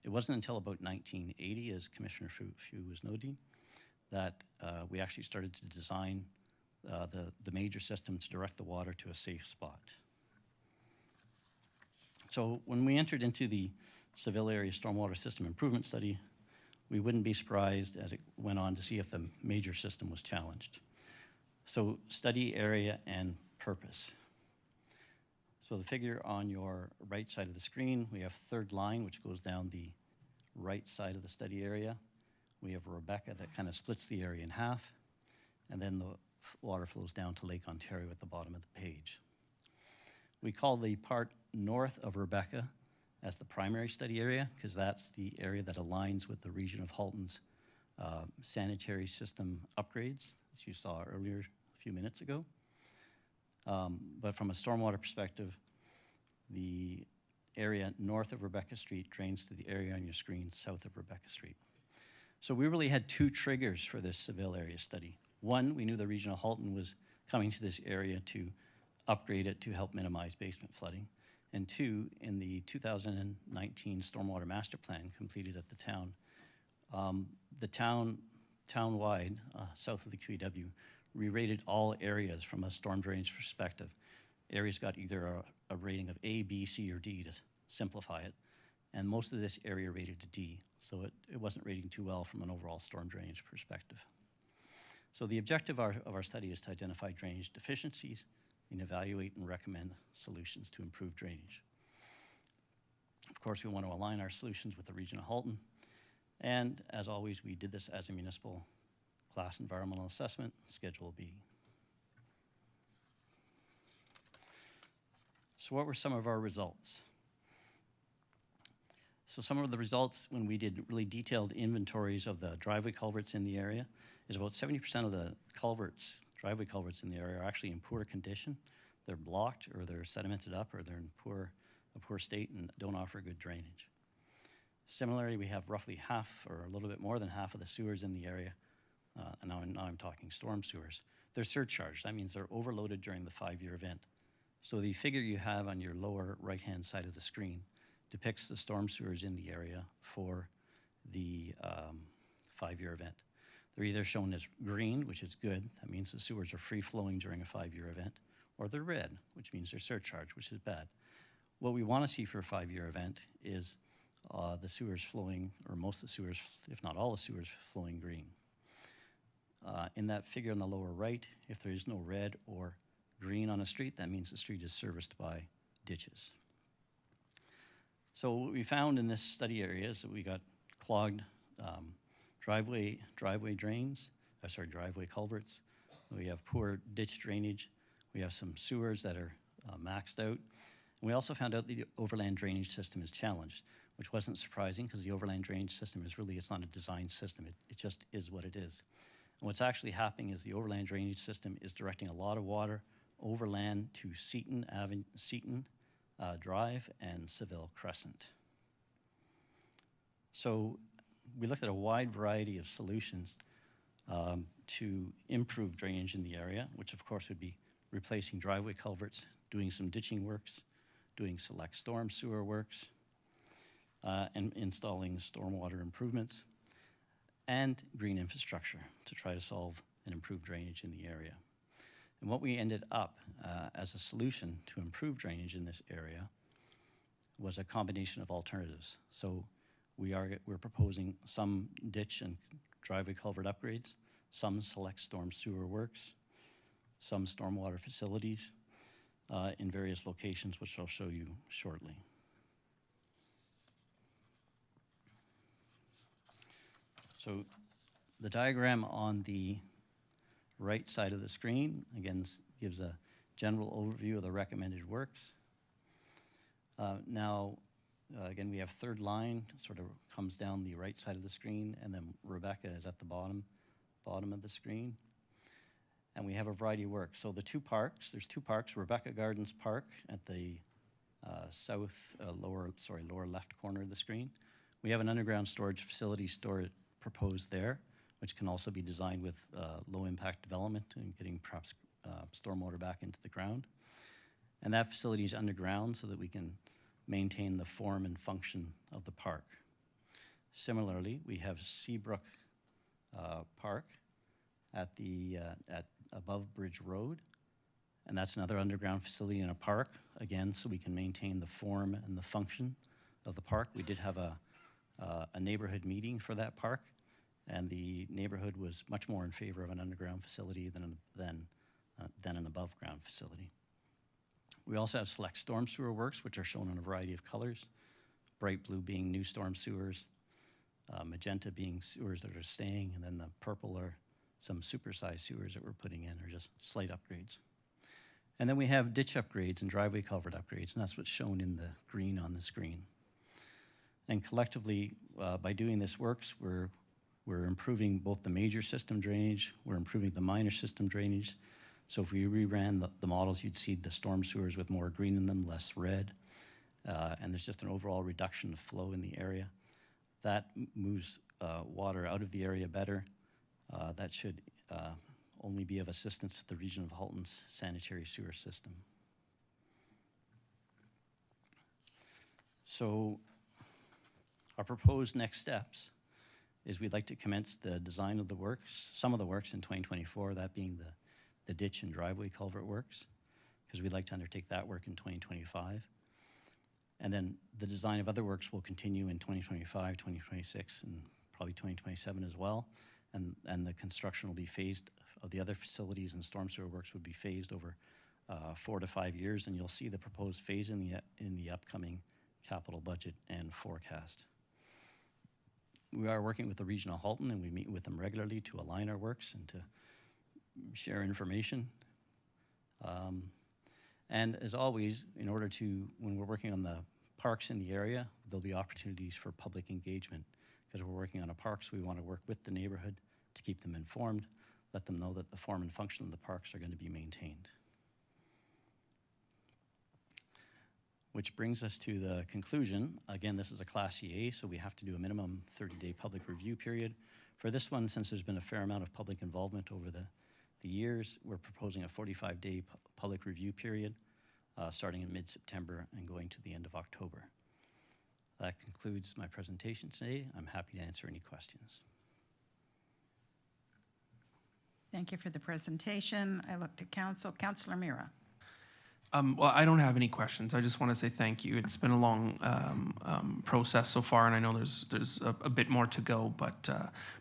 It wasn't until about 1980, as Commissioner Few was noting, that we actually started to design the major system to direct the water to a safe spot. So when we entered into the Seville Area Stormwater System Improvement Study, we wouldn't be surprised as it went on to see if the major system was challenged. So study area and purpose. So the figure on your right side of the screen, we have third line, which goes down the right side of the study area. We have Rebecca that kind of splits the area in half, and then the water flows down to Lake Ontario at the bottom of the page. We call the part north of Rebecca as the primary study area, because that's the area that aligns with the Region of Halton's sanitary system upgrades, as you saw earlier a few minutes ago. But from a stormwater perspective, the area north of Rebecca Street drains to the area on your screen south of Rebecca Street. So we really had two triggers for this Seville area study. One, we knew the Region of Halton was coming to this area to upgrade it to help minimize basement flooding. And two, in the 2019 Stormwater Master Plan completed at the town, town-wide, south of the QEW, re-rated all areas from a storm drainage perspective. Areas got either a rating of A, B, C, or D to simplify it, and most of this area rated to D, so it wasn't rating too well from an overall storm drainage perspective. So the objective of our study is to identify drainage deficiencies and evaluate and recommend solutions to improve drainage. Of course, we want to align our solutions with the Region of Halton, and as always, we did this as a municipal class environmental assessment, Schedule B. So what were some of our results? So some of the results when we did really detailed inventories of the driveway culverts in the area is about 70% of the culverts, driveway culverts in the area are actually in poor condition. They're blocked or they're sedimented up or they're in a poor state and don't offer good drainage. Similarly, we have roughly half or a little bit more than half of the sewers in the area, and now I'm talking storm sewers. They're surcharged. That means they're overloaded during the 5-year event. So the figure you have on your lower right-hand side of the screen depicts the storm sewers in the area for the 5-year event. They're either shown as green, which is good. That means the sewers are free-flowing during a 5-year event. Or they're red, which means they're surcharged, which is bad. What we want to see for a 5-year event is the sewers flowing, or most of the sewers, if not all the sewers, flowing green. In that figure on the lower right, if there is no red or green on a street, that means the street is serviced by ditches. So what we found in this study area is that we got clogged driveway culverts. We have poor ditch drainage. We have some sewers that are maxed out. And we also found out the overland drainage system is challenged, which wasn't surprising because the overland drainage system is really, it's not a design system. It just is what it is. And what's actually happening is the overland drainage system is directing a lot of water overland to Seton Drive and Seville Crescent. So we looked at a wide variety of solutions to improve drainage in the area, which of course would be replacing driveway culverts, doing some ditching works, doing select storm sewer works, and installing stormwater improvements, and green infrastructure to try to solve and improve drainage in the area. And what we ended up as a solution to improve drainage in this area was a combination of alternatives. So we're proposing some ditch and driveway culvert upgrades, some select storm sewer works, some stormwater facilities in various locations, which I'll show you shortly. So the diagram on the right side of the screen, again, gives a general overview of the recommended works. Again, we have third line, sort of comes down the right side of the screen, and then Rebecca is at the bottom of the screen. And we have a variety of work. So the two parks, there's two parks, Rebecca Gardens Park at the lower left corner of the screen. We have an underground storage facility proposed there, which can also be designed with low impact development and getting perhaps stormwater back into the ground. And that facility is underground so that we can maintain the form and function of the park. Similarly, we have Seabrook Park at above Bridge Road, and that's another underground facility in a park, again, so we can maintain the form and the function of the park. We did have a neighborhood meeting for that park, and the neighborhood was much more in favor of an underground facility than an above ground facility. We also have select storm sewer works, which are shown in a variety of colors, bright blue being new storm sewers, magenta being sewers that are staying, and then the purple are some supersized sewers that we're putting in, or just slight upgrades. And then we have ditch upgrades and driveway culvert upgrades, and that's what's shown in the green on the screen. And collectively, by doing this works, we're improving both the major system drainage, we're improving the minor system drainage. So if we reran the models, you'd see the storm sewers with more green in them, less red. And there's just an overall reduction of flow in the area. That moves water out of the area better. That should only be of assistance to the region of Halton's sanitary sewer system. So our proposed next steps is we'd like to commence the design of the works, some of the works in 2024, that being the ditch and driveway culvert works, because we'd like to undertake that work in 2025. And then the design of other works will continue in 2025, 2026, and probably 2027 as well. And the construction will be phased, of the other facilities and storm sewer works would be phased over 4 to 5 years, and you'll see the proposed phase in the upcoming capital budget and forecast. We are working with the region of Halton, and we meet with them regularly to align our works and to share information. And as always, in order to, when we're working on the parks in the area, there'll be opportunities for public engagement. Because we're working on a park, so we want to work with the neighborhood to keep them informed, let them know that the form and function of the parks are going to be maintained. Which brings us to the conclusion. Again, this is a Class EA, so we have to do a minimum 30-day public review period. For this one, since there's been a fair amount of public involvement over the years, we're proposing a 45-day public review period, starting in mid-September and going to the end of October. That concludes my presentation today. I'm happy to answer any questions. Thank you for the presentation. I look to council. Councillor Mira. Well, I don't have any questions. I just want to say thank you. It's been a long process so far, and I know there's a bit more to go. But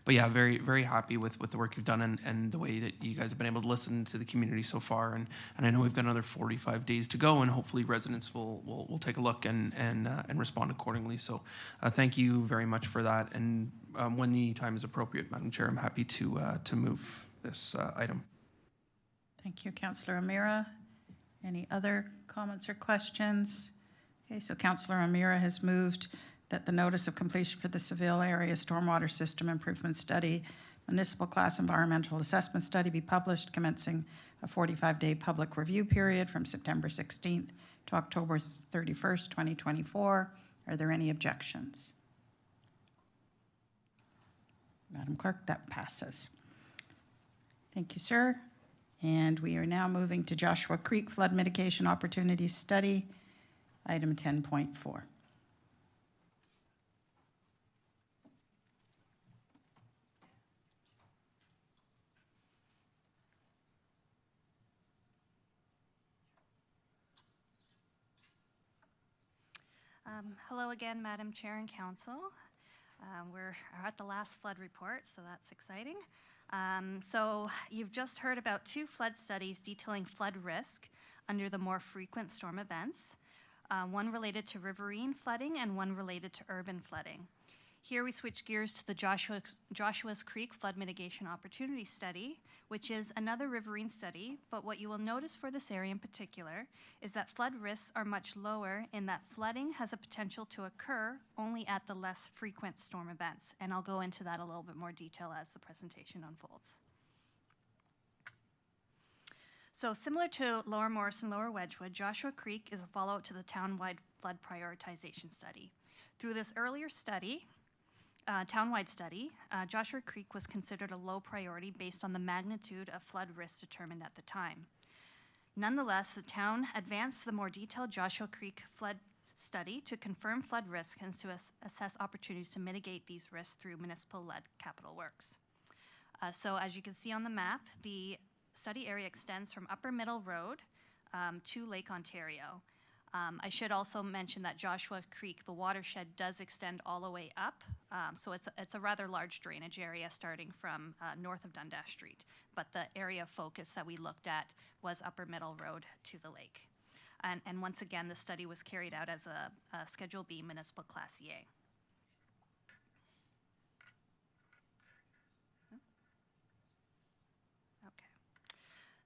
yeah, very, very happy with the work you've done and the way that you guys have been able to listen to the community so far. And I know we've got another 45 days to go, and hopefully residents will take a look and respond accordingly. So thank you very much for that. And when the time is appropriate, Madam Chair, I'm happy to move this item. Thank you, Councillor O'Meara. Any other comments or questions? Okay, so Councillor O'Meara has moved that the notice of completion for the Seville Area Stormwater System Improvement Study, Municipal Class Environmental Assessment Study be published, commencing a 45-day public review period from September 16th to October 31st, 2024. Are there any objections? Madam Clerk, that passes. Thank you, sir. And we are now moving to Joshua Creek Flood Mitigation Opportunities Study, item 10.4. Hello again, Madam Chair and Council. We're at the last flood report, so that's exciting. So you've just heard about 2 flood studies detailing flood risk under the more frequent storm events, one related to riverine flooding and one related to urban flooding. Here we switch gears to the Joshua's Creek Flood Mitigation Opportunity Study, which is another riverine study, but what you will notice for this area in particular is that flood risks are much lower in that flooding has a potential to occur only at the less frequent storm events, and I'll go into that a little bit more detail as the presentation unfolds. So similar to Lower Morris and Lower Wedgwood, Joshua Creek is a follow-up to the town-wide flood prioritization study. Through this earlier study, town-wide study, Joshua Creek was considered a low priority based on the magnitude of flood risks determined at the time. Nonetheless, the town advanced the more detailed Joshua Creek flood study to confirm flood risk and to assess opportunities to mitigate these risks through municipal-led capital works. So as you can see on the map, the study area extends from Upper Middle Road to Lake Ontario. I should also mention that Joshua Creek, the watershed, does extend all the way up. So it's a rather large drainage area starting from north of Dundas Street. But the area of focus that we looked at was Upper Middle Road to the lake. And once again, the study was carried out as a Schedule B municipal Class EA.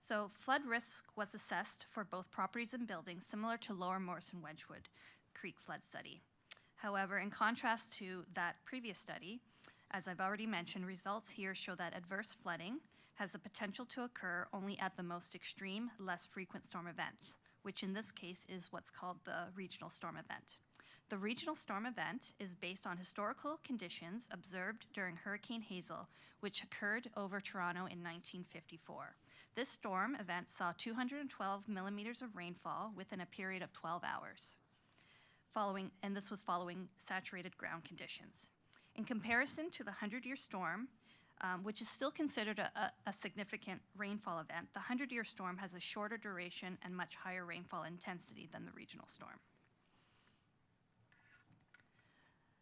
So flood risk was assessed for both properties and buildings similar to Lower Morris and Wedgwood Creek flood study. However, in contrast to that previous study, as I've already mentioned, results here show that adverse flooding has the potential to occur only at the most extreme, less frequent storm event, which in this case is what's called the regional storm event. The regional storm event is based on historical conditions observed during Hurricane Hazel, which occurred over Toronto in 1954. This storm event saw 212 millimeters of rainfall within a period of 12 hours, and this was following saturated ground conditions. In comparison to the 100-year storm, which is still considered a significant rainfall event, the 100-year storm has a shorter duration and much higher rainfall intensity than the regional storm.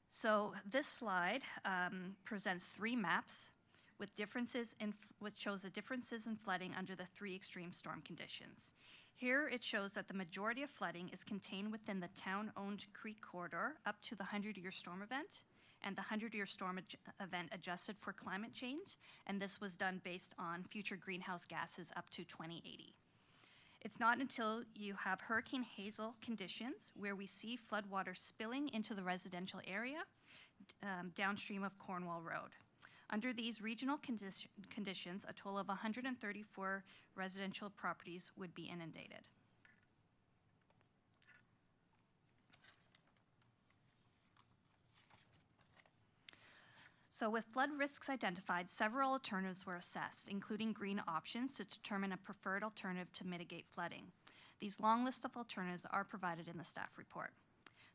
So this slide presents 3 maps with which shows the differences in flooding under the 3 extreme storm conditions. Here it shows that the majority of flooding is contained within the town-owned creek corridor up to the 100-year storm event, and the 100-year storm event adjusted for climate change, and this was done based on future greenhouse gases up to 2080. It's not until you have Hurricane Hazel conditions where we see floodwater spilling into the residential area downstream of Cornwall Road. Under these regional conditions, a total of 134 residential properties would be inundated. So with flood risks identified, several alternatives were assessed, including green options to determine a preferred alternative to mitigate flooding. These long list of alternatives are provided in the staff report.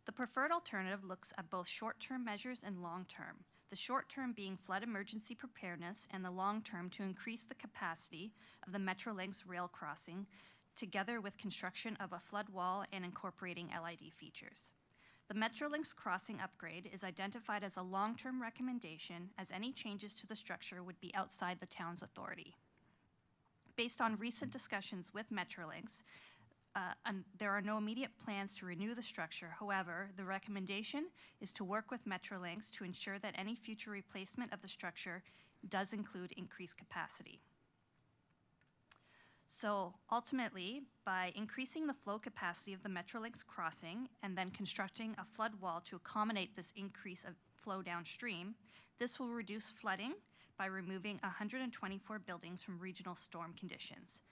The preferred alternative looks at both short-term measures and long-term. The short-term being flood emergency preparedness, and the long-term to increase the capacity of the Metrolinx rail crossing, together with construction of a flood wall and incorporating LID features. The Metrolinx crossing upgrade is identified as a long-term recommendation, as any changes to the structure would be outside the town's authority. Based on recent discussions with Metrolinx, and there are no immediate plans to renew the structure. However, the recommendation is to work with Metrolinx to ensure that any future replacement of the structure does include increased capacity. So ultimately, by increasing the flow capacity of the Metrolinx crossing and then constructing a flood wall to accommodate this increase of flow downstream, this will reduce flooding by removing 124 buildings from regional storm conditions.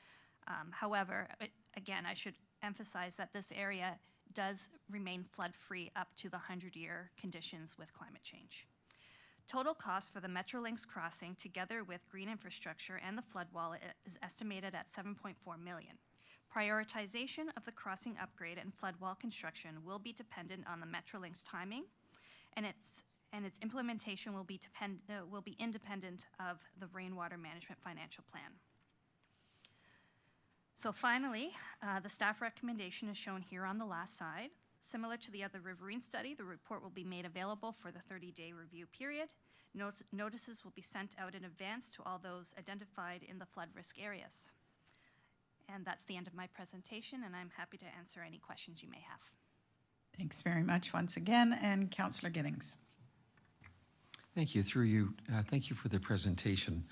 However, again, I should emphasize that this area does remain flood-free up to the 100-year conditions with climate change. Total cost for the Metrolinx crossing, together with green infrastructure and the flood wall, is estimated at $7.4 million. Prioritization of the crossing upgrade and flood wall construction will be dependent on the Metrolinx timing, and its implementation will be independent of the rainwater management financial plan. So finally, the staff recommendation is shown here on the last side. Similar to the other riverine study, the report will be made available for the 30-day review period. Notices will be sent out in advance to all those identified in the flood risk areas. And that's the end of my presentation, and I'm happy to answer any questions you may have. Thanks very much once again, and Councillor Giddings. Thank you. Through you, thank you for the presentation.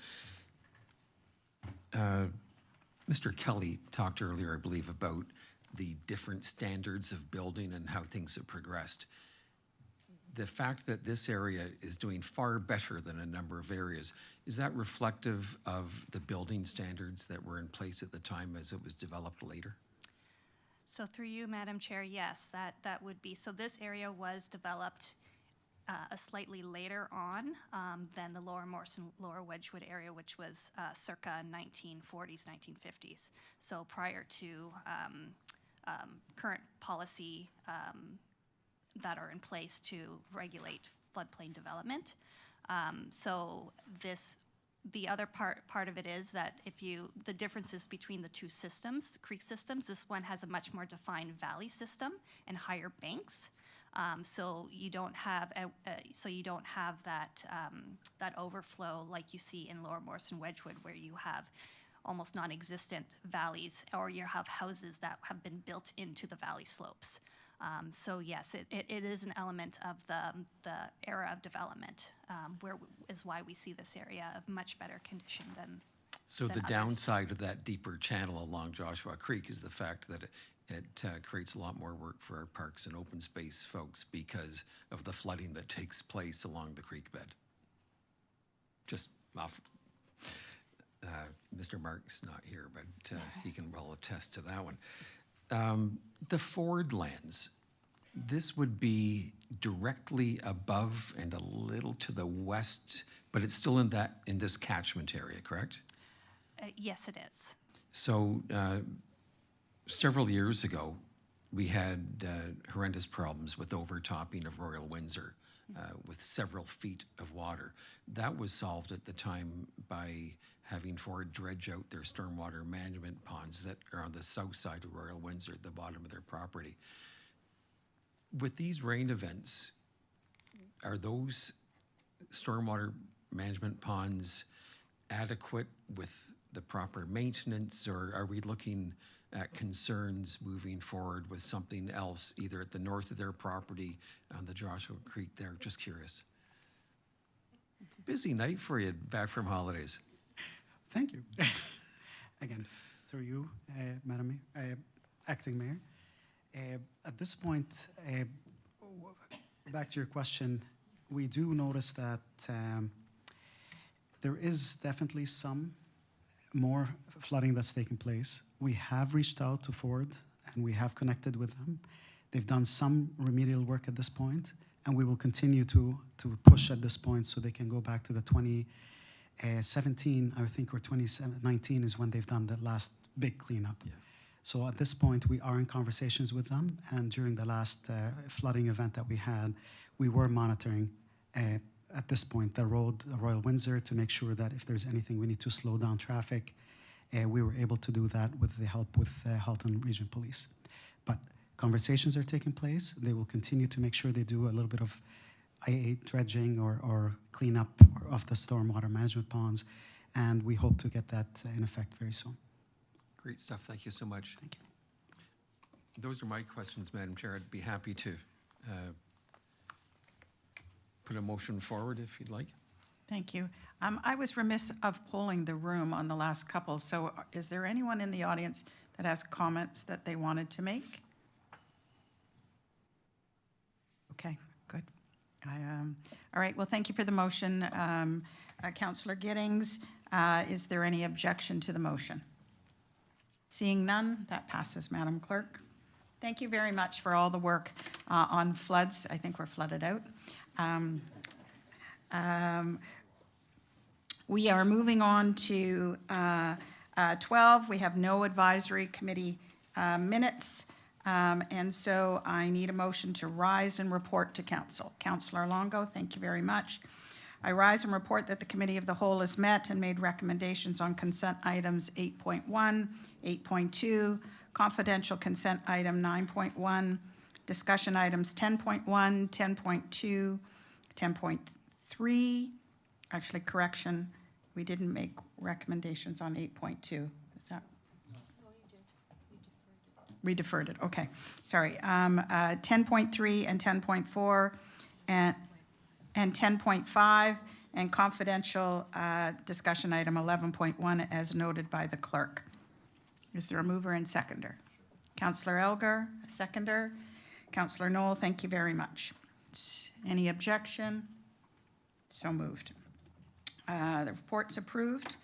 Mr. Kelly talked earlier, I believe, about the different standards of building and how things have progressed. The fact that this area is doing far better than a number of areas, is that reflective of the building standards that were in place at the time as it was developed later? So through you, Madam Chair, yes, that would be. So this area was developed a slightly later on than the Lower Morrison, Lower Wedgwood area, which was circa 1940s, 1950s. So prior to current policy that are in place to regulate floodplain development. So the other part of it is that the differences between the two systems, creek systems, this one has a much more defined valley system and higher banks. So you don't have that overflow like you see in Lower Morrison Wedgwood, where you have almost non-existent valleys, or you have houses that have been built into the valley slopes. So yes, it is an element of the era of development, is why we see this area of much better condition than. So than the others. downside of that deeper channel along Joshua Creek is the fact that it creates a lot more work for our parks and open space folks because of the flooding that takes place along the creek bed. Just off. Mr. Mark's not here, but he can well attest to that one. The Ford lands, this would be directly above and a little to the west, but it's still in this catchment area, correct? Yes, it is. So several years ago, we had horrendous problems with overtopping of Royal Windsor with several feet of water. That was solved at the time by having Ford dredge out their stormwater management ponds that are on the south side of Royal Windsor at the bottom of their property. With these rain events, are those stormwater management ponds adequate with the proper maintenance, or are we looking at concerns moving forward with something else, either at the north of their property on the Joshua Creek there? Just curious. Busy night for you back from holidays. Thank you. Again, through you, Madam Acting Mayor. At this point, back to your question, we do notice that there is definitely some more flooding that's taking place. We have reached out to Ford and we have connected with them. They've done some remedial work at this point, and we will continue to push at this point so they can go back to the 2017, I think, or 2019 is when they've done the last big cleanup. Yeah. So at this point, we are in conversations with them, and during the last flooding event that we had, we were monitoring at this point the road, Royal Windsor, to make sure that if there's anything we need to slow down traffic, we were able to do that with the help with Halton Region Police. But conversations are taking place. They will continue to make sure they do a little bit of IA dredging or cleanup of the stormwater management ponds, and we hope to get that in effect very soon. Great stuff. Thank you so much. Thank you. Those are my questions, Madam Chair. I'd be happy to put a motion forward if you'd like. Thank you. I was remiss of polling the room on the last couple, so is there anyone in the audience that has comments that they wanted to make? Okay, good. All right, well, thank you for the motion. Councillor Giddings, is there any objection to the motion? Seeing none, that passes, Madam Clerk. Thank you very much for all the work on floods. I think we're flooded out. We are moving on to 12. We have no advisory committee minutes, and so I need a motion to rise and report to council. Councillor Longo, thank you very much. I rise and report that the Committee of the Whole has met and made recommendations on consent items 8.1, 8.2, confidential consent item 9.1, discussion items 10.1, 10.2, 10.3, actually correction, we didn't make recommendations on 8.2. Is that? No, you did. We deferred it, okay. Sorry. 10.3 and 10.4 and 10.5 and confidential discussion item 11.1 as noted by the clerk. Is there a mover and seconder? Councillor Elgar, a seconder. Councillor Knoll, thank you very much. Any objection? So moved. The report's approved.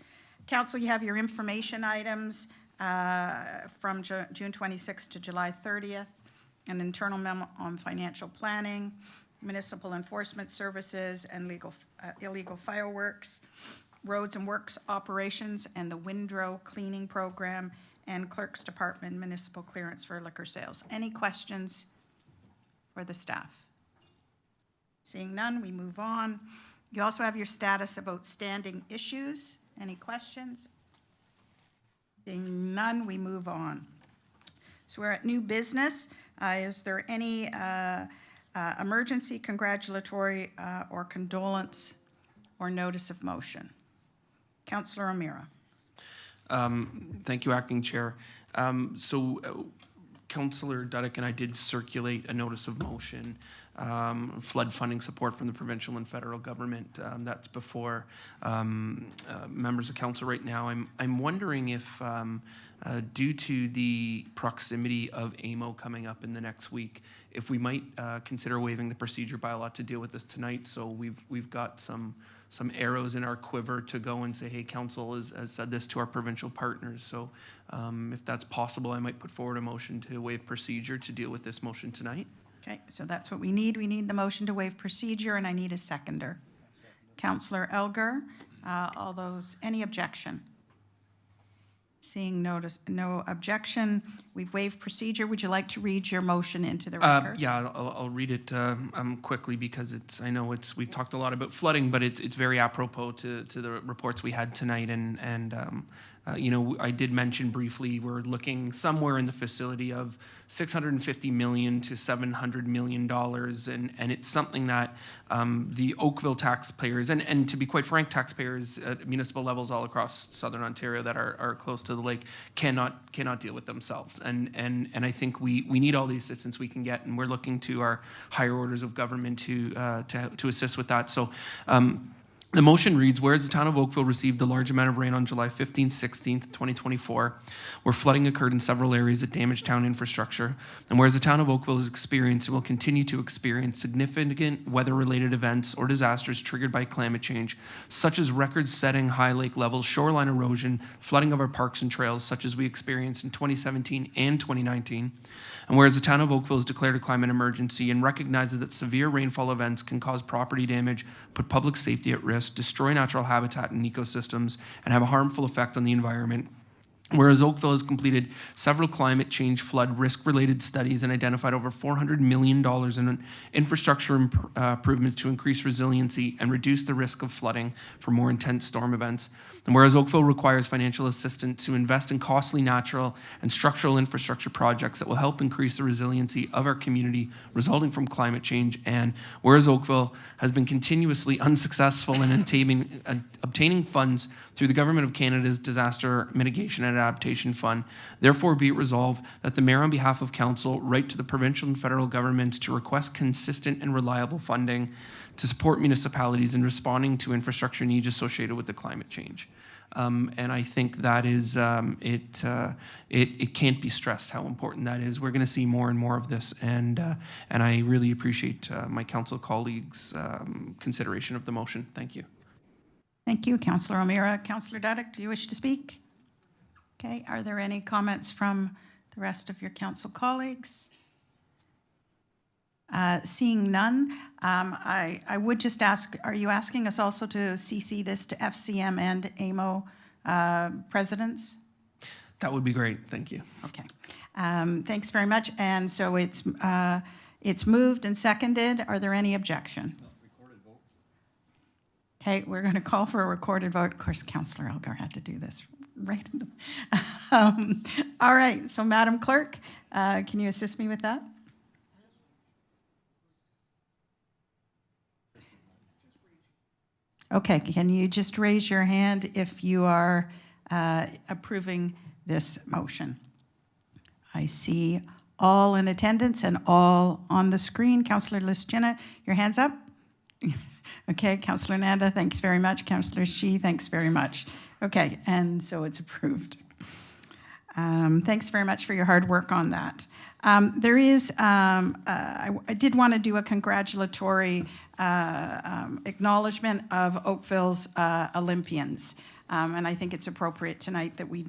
Council, you have your information items from June 26th to July 30th, an internal memo on financial planning, municipal enforcement services and illegal fireworks, roads and works operations, and the Windrow cleaning program, and clerk's department municipal clearance for liquor sales. Any questions for the staff? Seeing none, we move on. You also have your status of outstanding issues. Any questions? Seeing none, we move on. So we're at new business. Is there any emergency, congratulatory, or condolence or notice of motion? Councillor O'Meara. Thank you, Acting Chair. Councillor Duddick and I did circulate a notice of motion, flood funding support from the provincial and federal government. That's before members of council right now. I'm wondering if, due to the proximity of AMO coming up in the next week, if we might consider waiving the procedure bylaw to deal with this tonight. So we've got some arrows in our quiver to go and say, hey, council has said this to our provincial partners. So if that's possible, I might put forward a motion to waive procedure to deal with this motion tonight. Okay, so that's what we need. We need the motion to waive procedure, and I need a seconder. Councillor Elgar, all those, any objection? Seeing no objection, we've waived procedure. Would you like to read your motion into the record? Yeah, I'll read it quickly because we've talked a lot about flooding, but it's very apropos to the reports we had tonight. I did mention briefly we're looking somewhere in the vicinity of $650 million to $700 million, and it's something that the Oakville taxpayers, and to be quite frank, taxpayers at municipal levels all across southern Ontario that are close to the lake cannot deal with themselves. And I think we need all the assistance we can get, and we're looking to our higher orders of government to assist with that. So. The motion reads, whereas the town of Oakville received a large amount of rain on July 15th, 16th, 2024, where flooding occurred in several areas that damaged town infrastructure, and whereas the town of Oakville has experienced and will continue to experience significant weather-related events or disasters triggered by climate change, such as record-setting high lake levels, shoreline erosion, flooding of our parks and trails, such as we experienced in 2017 and 2019, and whereas the town of Oakville has declared a climate emergency and recognizes that severe rainfall events can cause property damage, put public safety at risk, destroy natural habitat and ecosystems, and have a harmful effect on the environment. Whereas Oakville has completed several climate change flood risk-related studies and identified over $400 million in infrastructure improvements to increase resiliency and reduce the risk of flooding for more intense storm events. And whereas Oakville requires financial assistance to invest in costly natural and structural infrastructure projects that will help increase the resiliency of our community resulting from climate change, and whereas Oakville has been continuously unsuccessful in obtaining funds through the Government of Canada's Disaster Mitigation and Adaptation Fund, therefore be it resolved that the Mayor on behalf of Council write to the provincial and federal governments to request consistent and reliable funding to support municipalities in responding to infrastructure needs associated with the climate change. And I think that is, it can't be stressed how important that is. We're going to see more and more of this, and I really appreciate my council colleagues' consideration of the motion. Thank you. Thank you, Councillor O'Meara. Councillor Duddick, do you wish to speak? Okay, are there any comments from the rest of your council colleagues? Seeing none, I would just ask, are you asking us also to CC this to FCM and AMO presidents? That would be great. Thank you. Okay. Thanks very much. And so it's moved and seconded. Are there any objection? Okay, we're going to call for a recorded vote. Of course, Councillor Elgar had to do this right. All right, so Madam Clerk, can you assist me with that? Okay, can you just raise your hand if you are approving this motion? I see all in attendance and all on the screen. Councillor Lischina, your hand's up? Okay, Councillor Nanda, thanks very much. Councillor Shi, thanks very much. Okay, and so it's approved. Thanks very much for your hard work on that. There is, I did want to do a congratulatory acknowledgement of Oakville's Olympians. And I think it's appropriate tonight that we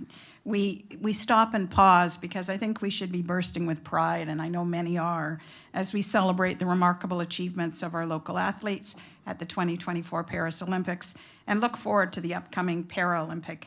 stop and pause, because I think we should be bursting with pride, and I know many are, as we celebrate the remarkable achievements of our local athletes at the 2024 Paris Olympics and look forward to the upcoming Paralympic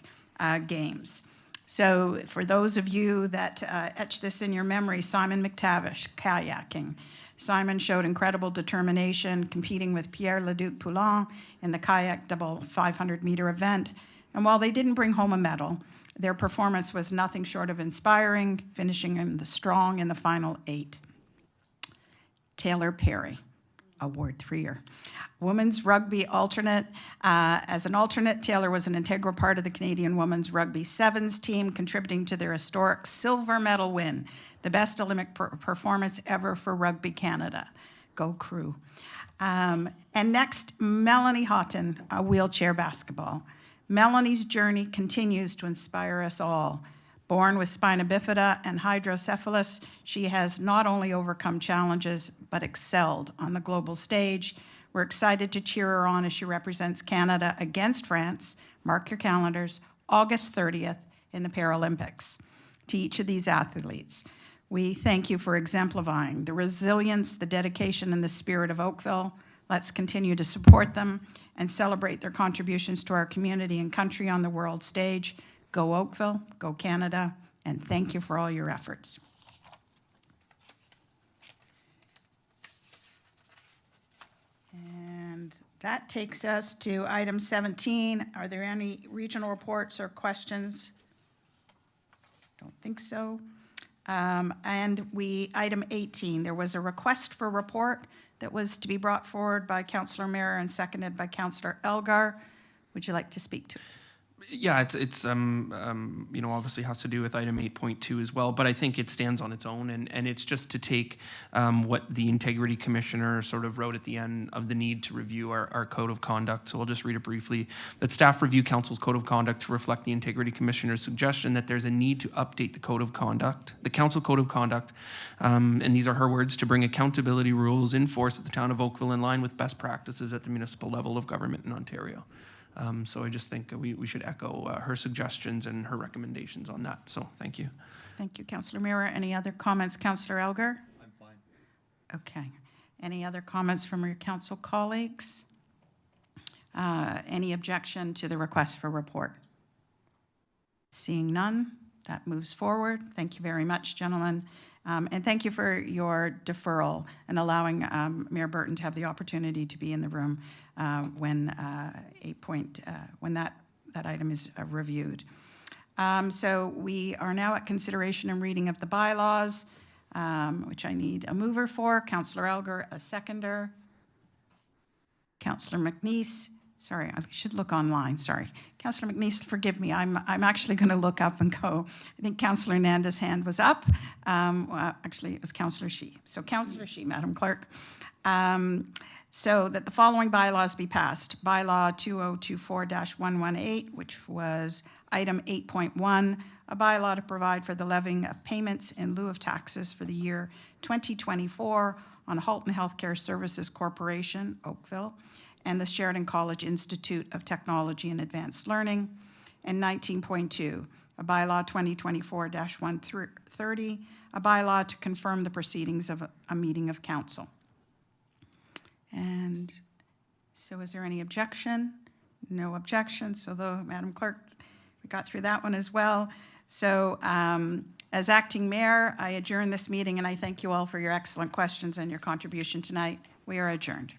Games. So for those of you that etch this in your memory, Simon McTavish, kayaking. Simon showed incredible determination competing with Pierre Leduc Poulin in the kayak double 500-meter event. And while they didn't bring home a medal, their performance was nothing short of inspiring, finishing strong in the final 8. Taylor Perry, award 3-er. Women's rugby alternate. As an alternate, Taylor was an integral part of the Canadian women's rugby sevens team, contributing to their historic silver medal win, the best Olympic performance ever for Rugby Canada. Go Crew. And next, Melanie Houghton, wheelchair basketball. Melanie's journey continues to inspire us all. Born with spina bifida and hydrocephalus, she has not only overcome challenges, but excelled on the global stage. We're excited to cheer her on as she represents Canada against France. Mark your calendars, August 30th in the Paralympics. To each of these athletes, we thank you for exemplifying the resilience, the dedication, and the spirit of Oakville. Let's continue to support them and celebrate their contributions to our community and country on the world stage. Go Oakville, go Canada, and thank you for all your efforts. And that takes us to item 17. Are there any regional reports or questions? Don't think so. And item 18, there was a request for report that was to be brought forward by Councillor Mayer and seconded by Councillor Elgar. Would you like to speak to it? Yeah, it's you know, obviously has to do with item 8.2 as well, but I think it stands on its own, and it's just to take what the Integrity Commissioner sort of wrote at the end of the need to review our Code of Conduct. So I'll just read it briefly. That staff review Council's Code of Conduct to reflect the Integrity Commissioner's suggestion that there's a need to update the Code of Conduct, the Council Code of Conduct, and these are her words, to bring accountability rules in force at the town of Oakville in line with best practices at the municipal level of government in Ontario. So I just think we should echo her suggestions and her recommendations on that. So thank you. Thank you, Councillor Mira. Any other comments, Councillor Elgar? I'm fine. Okay. Any other comments from your council colleagues? Any objection to the request for report? Seeing none, that moves forward. Thank you very much, gentlemen. And thank you for your deferral and allowing Mayor Burton to have the opportunity to be in the room when that item is reviewed. So we are now at consideration and reading of the bylaws, which I need a mover for. Councillor Elgar, a seconder. Councillor McNeice. Sorry, I should look online, sorry. Councillor McNeice, forgive me, I'm actually going to look up and go. I think Councillor Nanda's hand was up. Well, actually, it was Councillor Shi. So Councillor Shi, Madam Clerk. So that the following bylaws be passed. Bylaw 2024-118, which was item 8.1, a bylaw to provide for the levying of payments in lieu of taxes for the year 2024 on Halton Healthcare Services Corporation, Oakville, and the Sheridan College Institute of Technology and Advanced Learning. And 19.2, a bylaw 2024-130, a bylaw to confirm the proceedings of a meeting of council. So is there any objection? No objection. So though, Madam Clerk, we got through that one as well. So as acting mayor, I adjourn this meeting, and I thank you all for your excellent questions and your contribution tonight. We are adjourned.